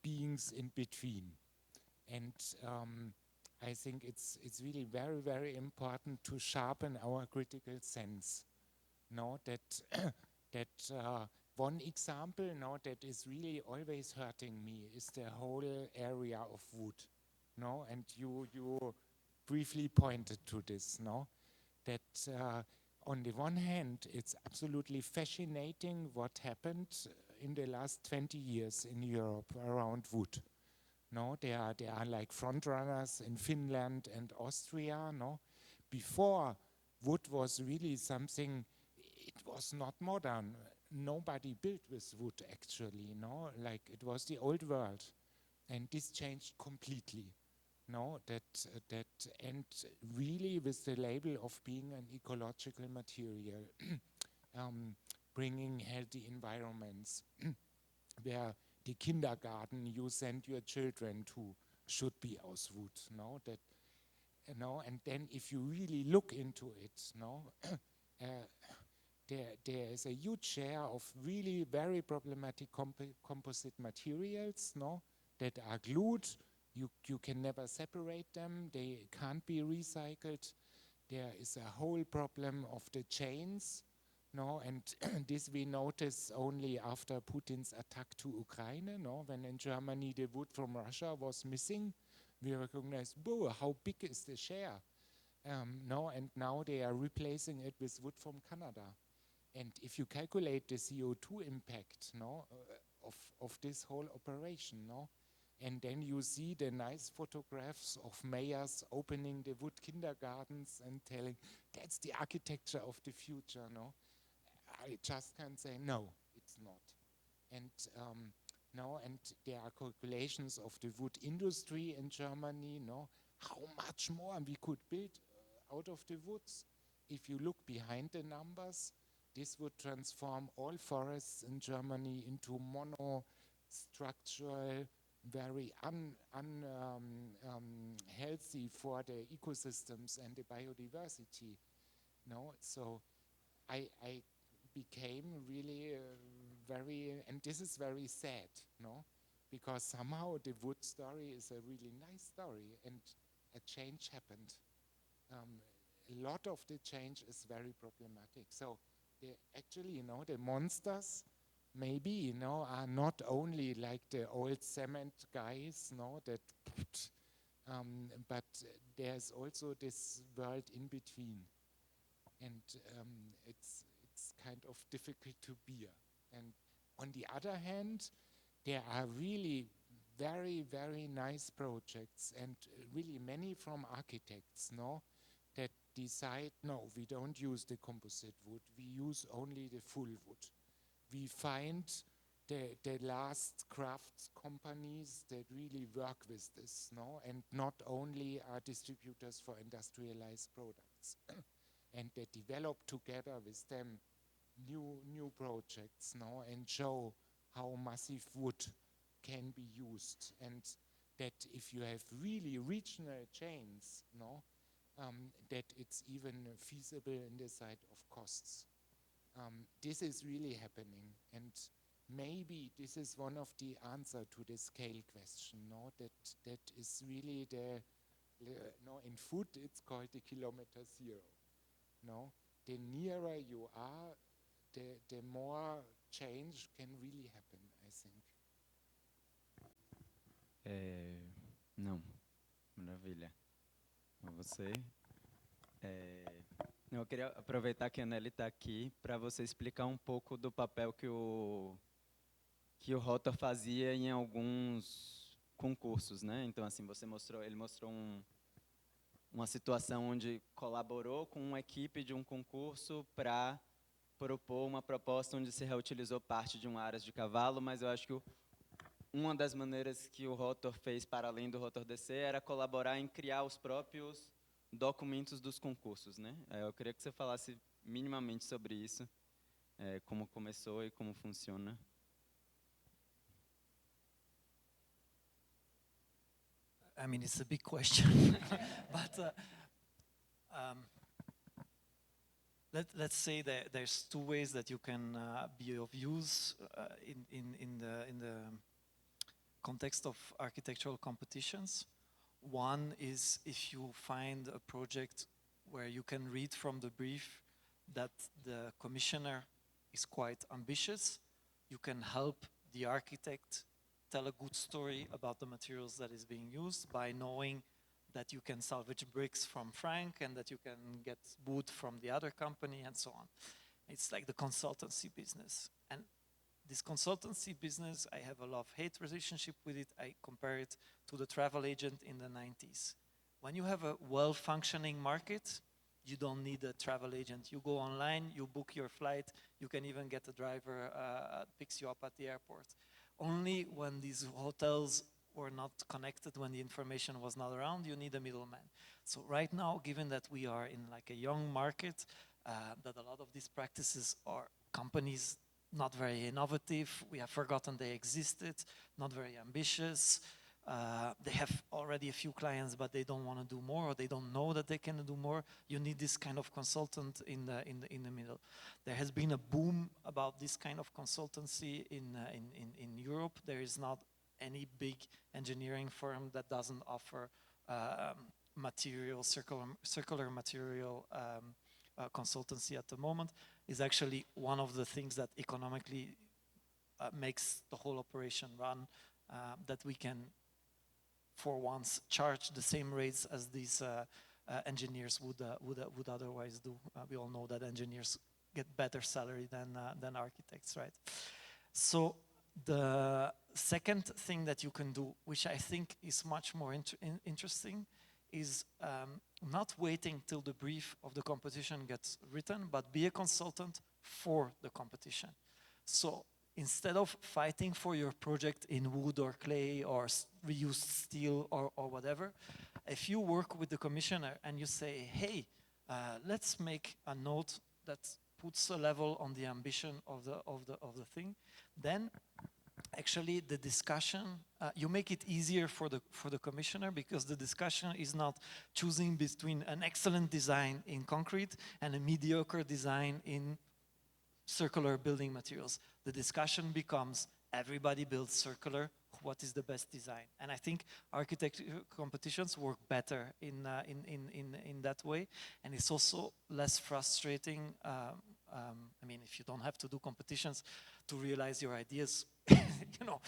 beings in between. And I think it's really very, very important to sharpen our critical sense. No, that one example that is really always hurting me is the whole area of wood. No, and you briefly pointed to this. No, that on the one hand, it's absolutely fascinating what happened in the last 20 years in Europe around wood. No, there are like front runners in Finland and Austria. No, before wood was really something. It was not modern. Nobody built with wood actually. No, like it was the old world, and this changed completely. No, that and really with the label of being an ecological material, bringing healthy environments, where the kindergarten you send your children to should be aus wood. No, that and then if you really look into it, there is a huge share of really very problematic composite materials, that are glued. You can never separate them. They can't be recycled. There is a whole problem of the chains, and this we notice only after Putin's attack to Ukraine, when in Germany the wood from Russia was missing. We recognized, whoa, how big is the share? And now they are replacing it with wood from Canada. And if you calculate the CO2 impact of this whole operation, and then you see the nice photographs of mayors opening the wood kindergartens and telling, that's the architecture of the future, I just can't say, no, it's not. And and there are calculations of the wood industry in Germany, how much more we could build out of the woods. If you look behind the numbers, this would transform all forests in Germany into monostructural, very unhealthy for the ecosystems and the biodiversity. So I became really very, and this is very sad, because somehow the wood story is a really nice story, and a change happened. A lot of the change is very problematic. So actually, the monsters maybe, are not only like the old cement guys, but there's also this world in between, and it's kind of difficult to bear. And on the other hand, there are really very, very nice projects, and really many from architects, that decide, no, we don't use the composite wood, we use only the full wood. We find the last crafts companies that really work with this, and not only are distributors for industrialized products. And they develop together with them new projects, and show how massive wood can be used, and that if you have really regional chains, that it's even feasible in the side of costs. This is really happening, and maybe this is one of the answer to the scale question. That is really in food it's called the kilometer zero. The nearer you are, the more change can really happen, I think. Não, maravilha. Você. Eu queria aproveitar que a Nelly está aqui para você explicar um pouco do papel que o Rotor fazia em alguns concursos, né? Então, assim, ele mostrou uma situação onde colaborou com uma equipe de um concurso para propor uma proposta onde se reutilizou parte de uma aras de cavalo, mas eu acho que uma das maneiras que o rotor fez, para além do rotor DC, era colaborar em criar os próprios documentos dos concursos, né? Eu queria que você falasse minimamente sobre isso, como começou e como funciona. I mean, it's a big question, but let's say that there's two ways that you can be of use in the context of architectural competitions. One is if you find a project where you can read from the brief that the commissioner is quite ambitious, you can help the architect tell a good story about the materials that is being used by knowing that you can salvage bricks from Frank and that you can get wood from the other company and so on. It's like the consultancy business. And this consultancy business, I have a love-hate relationship with it. I compare it to the travel agent in the 90s. When you have a well-functioning market, you don't need a travel agent. You go online, you book your flight, you can even get a driver picks you up at the airport. Only when these hotels were not connected, when the information was not around, you need a middleman. So right now, given that we are in like a young market, that a lot of these practices are companies not very innovative, we have forgotten they existed, not very ambitious, they have already a few clients, but they don't want to do more, or they don't know that they can do more. You need this kind of consultant in the middle. There has been a boom about this kind of consultancy in Europe. There is not any big engineering firm that doesn't offer circular material consultancy at the moment. Is actually one of the things that economically makes the whole operation run, that we can for once charge the same rates as these engineers would otherwise do. We all know that engineers get better salary than architects, right? So the second thing that you can do, which I think is much more interesting, is not waiting till the brief of the competition gets written, but be a consultant for the competition. So instead of fighting for your project in wood or clay or reused steel or whatever, if you work with the commissioner and you say, hey, let's make a note that puts a level on the ambition of the thing, then actually the discussion, you make it easier for the commissioner, because the discussion is not choosing between an excellent design in concrete and a mediocre design in circular building materials. The discussion becomes, everybody builds circular, what is the best design? And I think architecture competitions work better in that way, and it's also less frustrating. I mean, if you don't have to do competitions to realize your ideas, you know,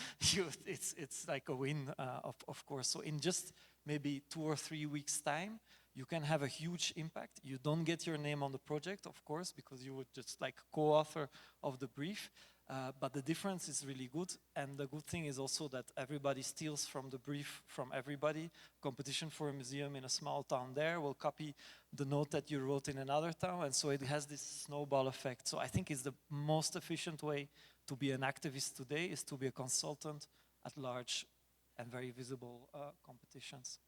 it's like a win, of course. So in just maybe 2 or 3 weeks' time, you can have a huge impact. You don't get your name on the project, of course, because you would just like co-author of the brief. But the difference is really good, and the good thing is also that everybody steals from the brief from everybody. Competition for a museum in a small town there will copy the note that you wrote in another town, and so it has this snowball effect. So I think it's the most efficient way to be an activist today, is to be a consultant at large and very visible competitions.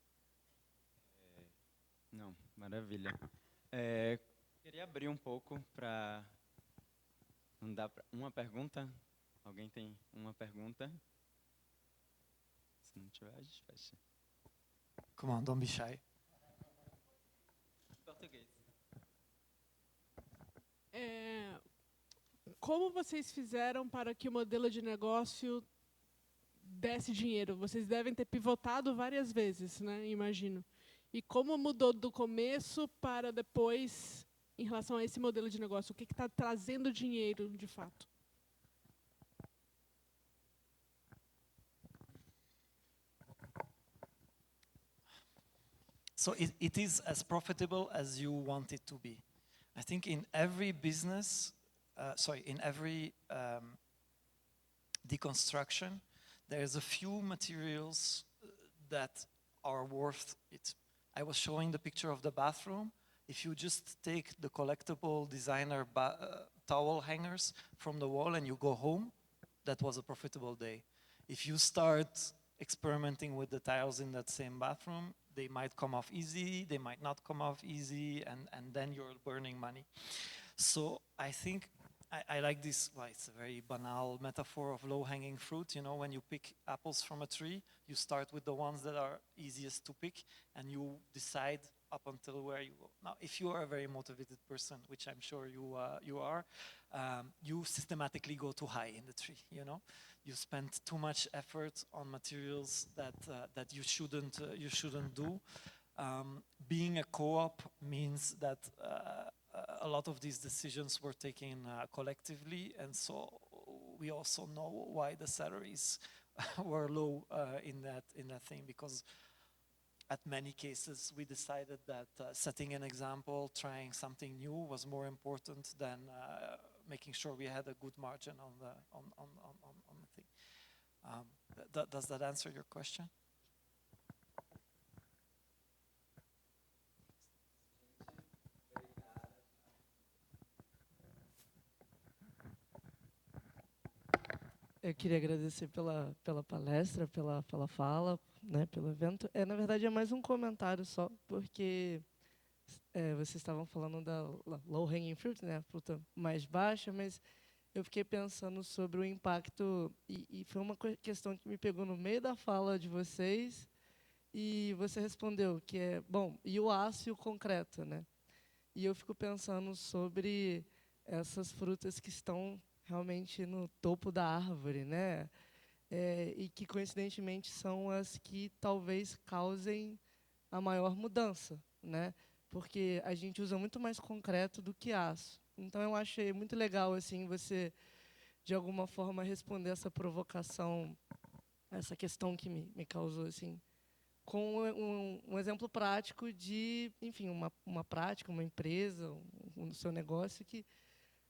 Não, maravilha. Queria abrir pouco para... Não dá para... Uma pergunta? Alguém tem uma pergunta? Se não tiver, a gente fecha. Come on, don't be shy. Português. Como vocês fizeram para que o modelo de negócio desse dinheiro? Vocês devem ter pivotado várias vezes, né? Imagino. E como mudou do começo para depois, em relação a esse modelo de negócio? O que está trazendo dinheiro, de fato? So it is as profitable as you want it to be. I think in every business, in every deconstruction, there's a few materials that are worth it. I was showing the picture of the bathroom. If you just take the collectible designer towel hangers from the wall and you go home, that was a profitable day. If you start experimenting with the tiles in that same bathroom, they might come off easy, they might not come off easy, and then you're burning money. So I think I like this, well, it's a very banal metaphor of low-hanging fruit. You know, when you pick apples from a tree, you start with the ones that are easiest to pick, and you decide up until where you go. Now, if you are a very motivated person, which I'm sure you are, you systematically go too high in the tree, you know? You spend too much effort on materials that you shouldn't do. Being a co-op means that a lot of these decisions were taken collectively, and so we also know why the salaries were low in that thing, because at many cases we decided that setting an example, trying something new was more important than making sure we had a good margin on the thing. Does that answer your question? Eu queria agradecer pela palestra, pela fala, né, pelo evento. Na verdade, é mais um comentário só, porque vocês estavam falando da low-hanging fruit, né, a fruta mais baixa, mas eu fiquei pensando sobre o impacto, e foi uma questão que me pegou no meio da fala de vocês, e você respondeu que é, bom, e o aço e o concreto, né? E eu fico pensando sobre essas frutas que estão realmente no topo da árvore, né? E que, coincidentemente, são as que talvez causem a maior mudança, né? Porque a gente usa muito mais concreto do que aço. Então, eu achei muito legal assim, você, de alguma forma, responder essa provocação, essa questão que me causou, assim, com um exemplo prático de, enfim, uma prática, uma empresa, um seu negócio que,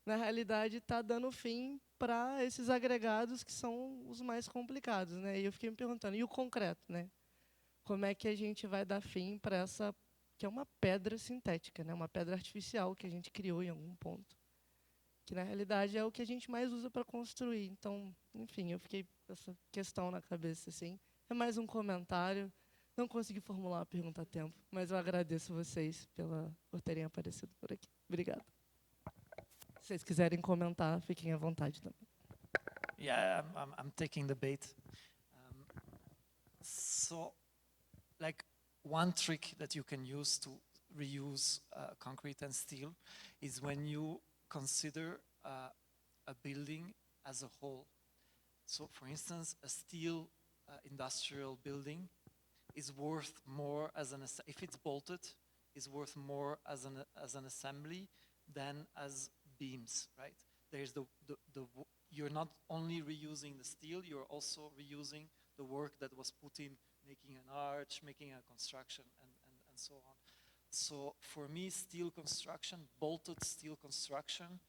na realidade, está dando fim para esses agregados que são os mais complicados, né? E eu fiquei me perguntando, e o concreto, né? Como é que a gente vai dar fim para essa, que é uma pedra sintética, né? Uma pedra artificial que a gente criou em algum ponto, que na realidade é o que a gente mais usa para construir. Então, enfim, eu fiquei com essa questão na cabeça, assim. É mais um comentário. Não consegui formular uma pergunta a tempo, mas eu agradeço vocês por terem aparecido por aqui. Obrigada. Se vocês quiserem comentar, fiquem à vontade também. Yeah, I'm taking the bait. So, like, one trick that you can use to reuse concrete and steel is when you consider a building as a whole. So, for instance, a steel industrial building is worth more if it's bolted, is worth more as an assembly than as beams, right? There's you're not only reusing the steel, you're also reusing the work that was put in making an arch, making a construction, and so on. So for me, steel construction, bolted steel construction,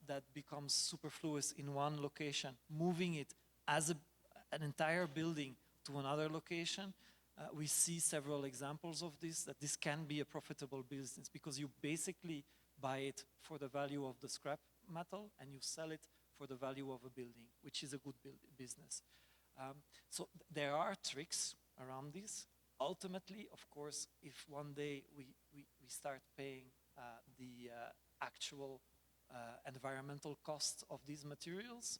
that becomes superfluous in one location, moving it as an entire building to another location, we see several examples of this, that this can be a profitable business because you basically buy it for the value of the scrap metal and you sell it for the value of a building, which is a good business. So there are tricks around this. Ultimately, of course, if one day we start paying the actual environmental cost of these materials,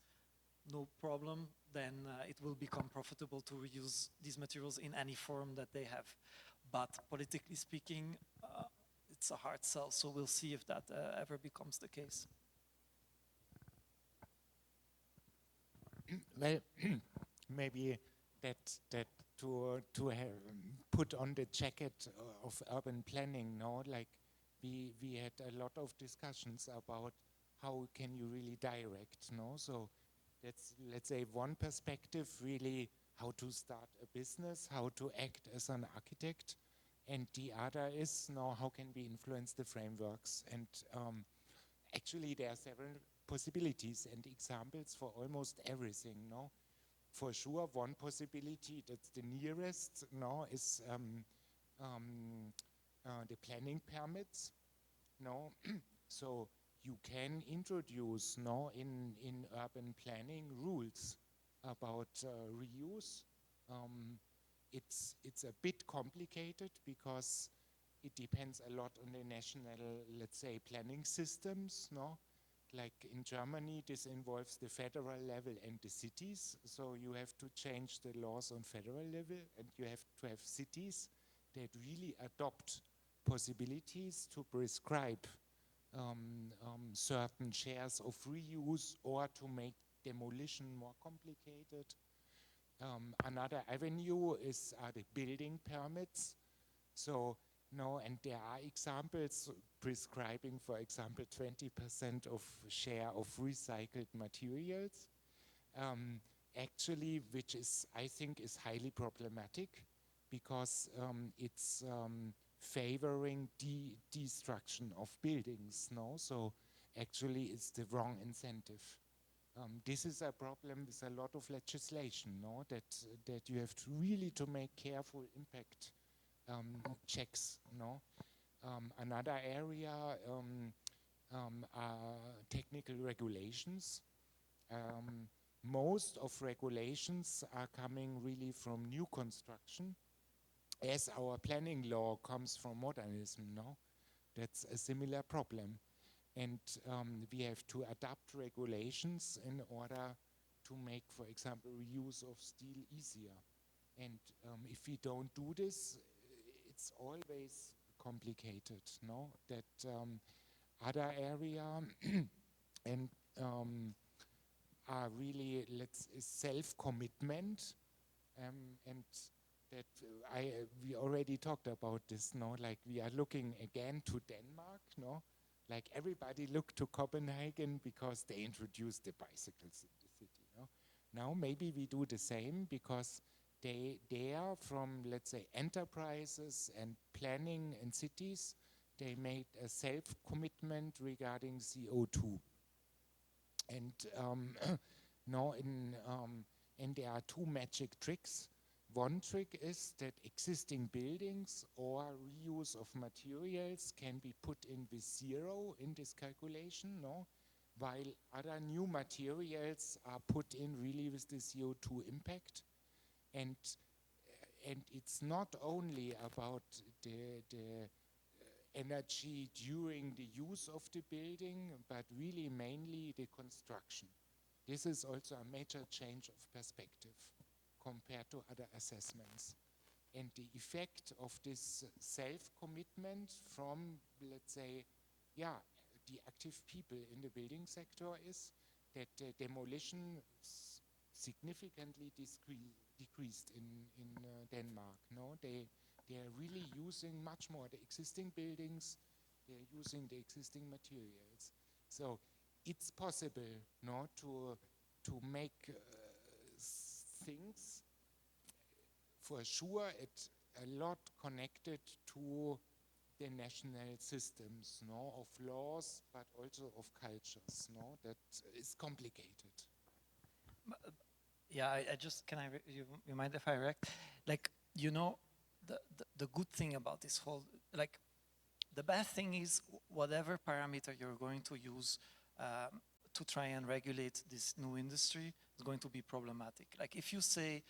no problem, then it will become profitable to reuse these materials in any form that they have. But politically speaking, it's a hard sell, so we'll see if that ever becomes the case. Well, maybe that to have put on the jacket of urban planning, no? Like we had a lot of discussions about how can you really direct, no? So that's, let's say, one perspective, really how to start a business, how to act as an architect, and the other is, no, how can we influence the frameworks? And actually there are several possibilities and examples for almost everything, no? For sure, one possibility that's the nearest, no, is the planning permits, no? So you can introduce in urban planning rules about reuse. It's a bit complicated because it depends a lot on the national, let's say, planning systems. Like in Germany, this involves the federal level and the cities. So you have to change the laws on federal level, and you have to have cities that really adopt possibilities to prescribe certain shares of reuse or to make demolition more complicated. Another avenue are the building permits. So, and there are examples prescribing, for example, 20% of share of recycled materials. Actually, which is, I think, is highly problematic because it's favoring destruction of buildings. So actually, it's the wrong incentive. This is a problem with a lot of legislation. That you have to really to make careful impact checks. Another area are technical regulations. Most of regulations are coming really from new construction, as our planning law comes from modernism. That's a similar problem. And we have to adapt regulations in order to make, for example, reuse of steel easier. And if we don't do this, it's always complicated. That other area and are really self-commitment, and that we already talked about this. Like we are looking again to Denmark. Like everybody looked to Copenhagen because they introduced the bicycles in the city. Now maybe we do the same because they are from, let's say, enterprises and planning in cities. They made a self-commitment regarding CO2. And and there are two magic tricks. One trick is that existing buildings or reuse of materials can be put in with zero in this calculation, while other new materials are put in really with the CO2 impact. And it's not only about the energy during the use of the building, but really mainly the construction. This is also a major change of perspective compared to other assessments. And the effect of this self-commitment from, let's say, the active people in the building sector is that demolition significantly decreased in Denmark. They are really using much more the existing buildings. They are using the existing materials. So it's possible to make things, for sure, it's a lot connected to the national systems, of laws, but also of cultures. That is complicated. Yeah, I just, you mind if I react? Like, the good thing about this whole, like, the bad thing is whatever parameter you're going to use to try and regulate this new industry is going to be problematic. Like if you say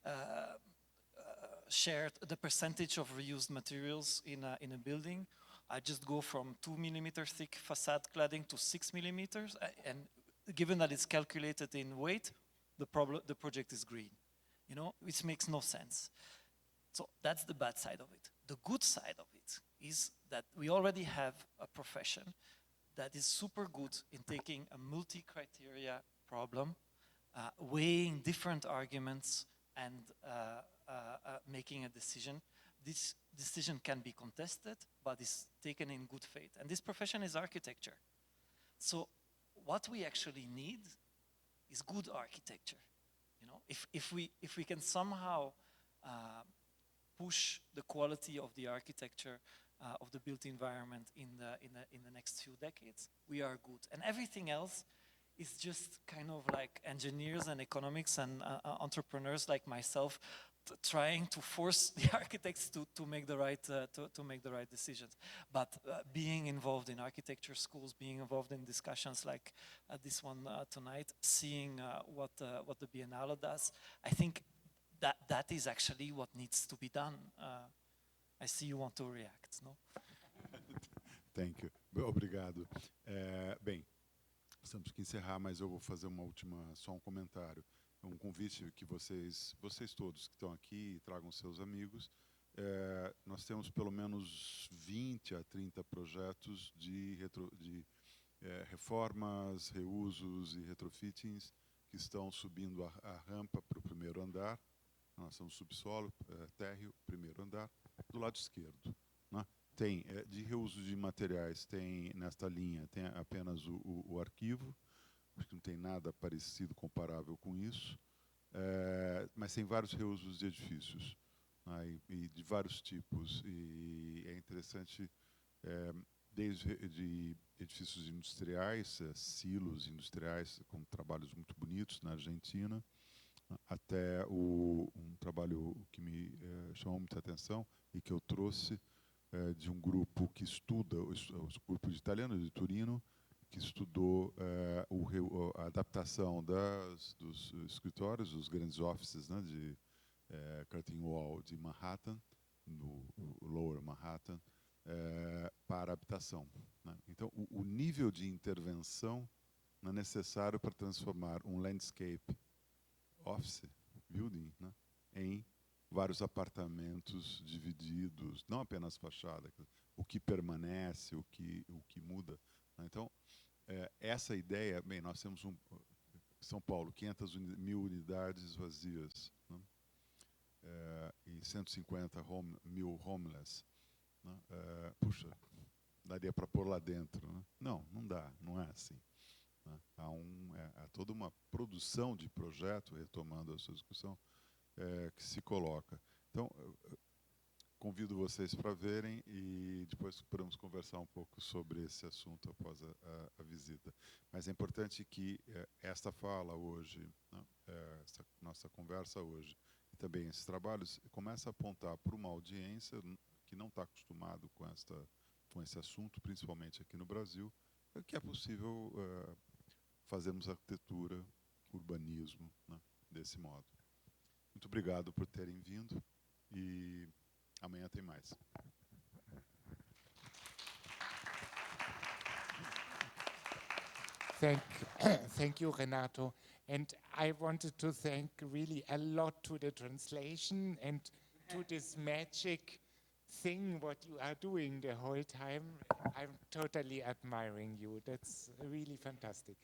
the percentage of reused materials in a building, I just go from 2 millimeter thick facade cladding to 6 millimeters, and given that it's calculated in weight, the project is green. Which makes no sense. So that's the bad side of it. The good side of it is that we already have a profession that is super good in taking a multi-criteria problem, weighing different arguments and making a decision. This decision can be contested, but is taken in good faith. And this profession is architecture. So what we actually need is good architecture. If we can somehow push the quality of the architecture of the built environment in the next few decades, we are good. And everything else is just kind of like engineers and economics and entrepreneurs like myself trying to force the architects to make the right to make the right decisions. But being involved in architecture schools, being involved in discussions like this one tonight, seeing what the Biennale does, I think that is actually what needs to be done. I see you want to react, no? Thank you. Obrigado. Bem, temos que encerrar, mas eu vou fazer só um comentário. Um convite que vocês todos que estão aqui tragam seus amigos. Nós temos pelo menos 20 a 30 projetos de reformas, reusos e retrofittings que estão subindo a rampa para o primeiro andar. Nós somos subsolo, térreo, primeiro andar, do lado esquerdo. Né? Tem, de reuso de materiais, tem nesta linha, tem apenas o arquivo, porque não tem nada parecido, comparável com isso, mas tem vários reusos de edifícios, né, e de vários tipos, e é interessante, desde de edifícios industriais, silos industriais, com trabalhos muito bonitos na Argentina, até um trabalho que me chamou muita atenção e que eu trouxe de um grupo que estuda, o grupo de italiano de Turino, que estudou a adaptação dos escritórios, dos grandes offices, né, de curtain wall de Manhattan, no Lower Manhattan, para a habitação. Né? Então, o nível de intervenção não é necessário para transformar um landscape office building, né, em vários apartamentos divididos, não apenas fachada, o que permanece, o que muda. Né? Então, essa ideia, bem, nós temos São Paulo, 500.000 unidades vazias, né? E 150.000 homeless. Né? Puxa, daria para pôr lá dentro. Né? Não dá, não é assim. Né? Há toda uma produção de projeto, retomando a sua discussão, que se coloca. Então, convido vocês para verem e depois podemos conversar um pouco sobre esse assunto após a visita. Mas é importante que esta fala hoje, né, essa nossa conversa hoje, e também esses trabalhos, comece a apontar para uma audiência que não está acostumado com esse assunto, principalmente aqui no Brasil, que é possível fazermos arquitetura, urbanismo, né, desse modo. Muito obrigado por terem vindo e amanhã tem mais. Thank you, Renato. And I wanted to thank really a lot to the translation and to this magic thing what you are doing the whole time. I'm totally admiring you. That's really fantastic.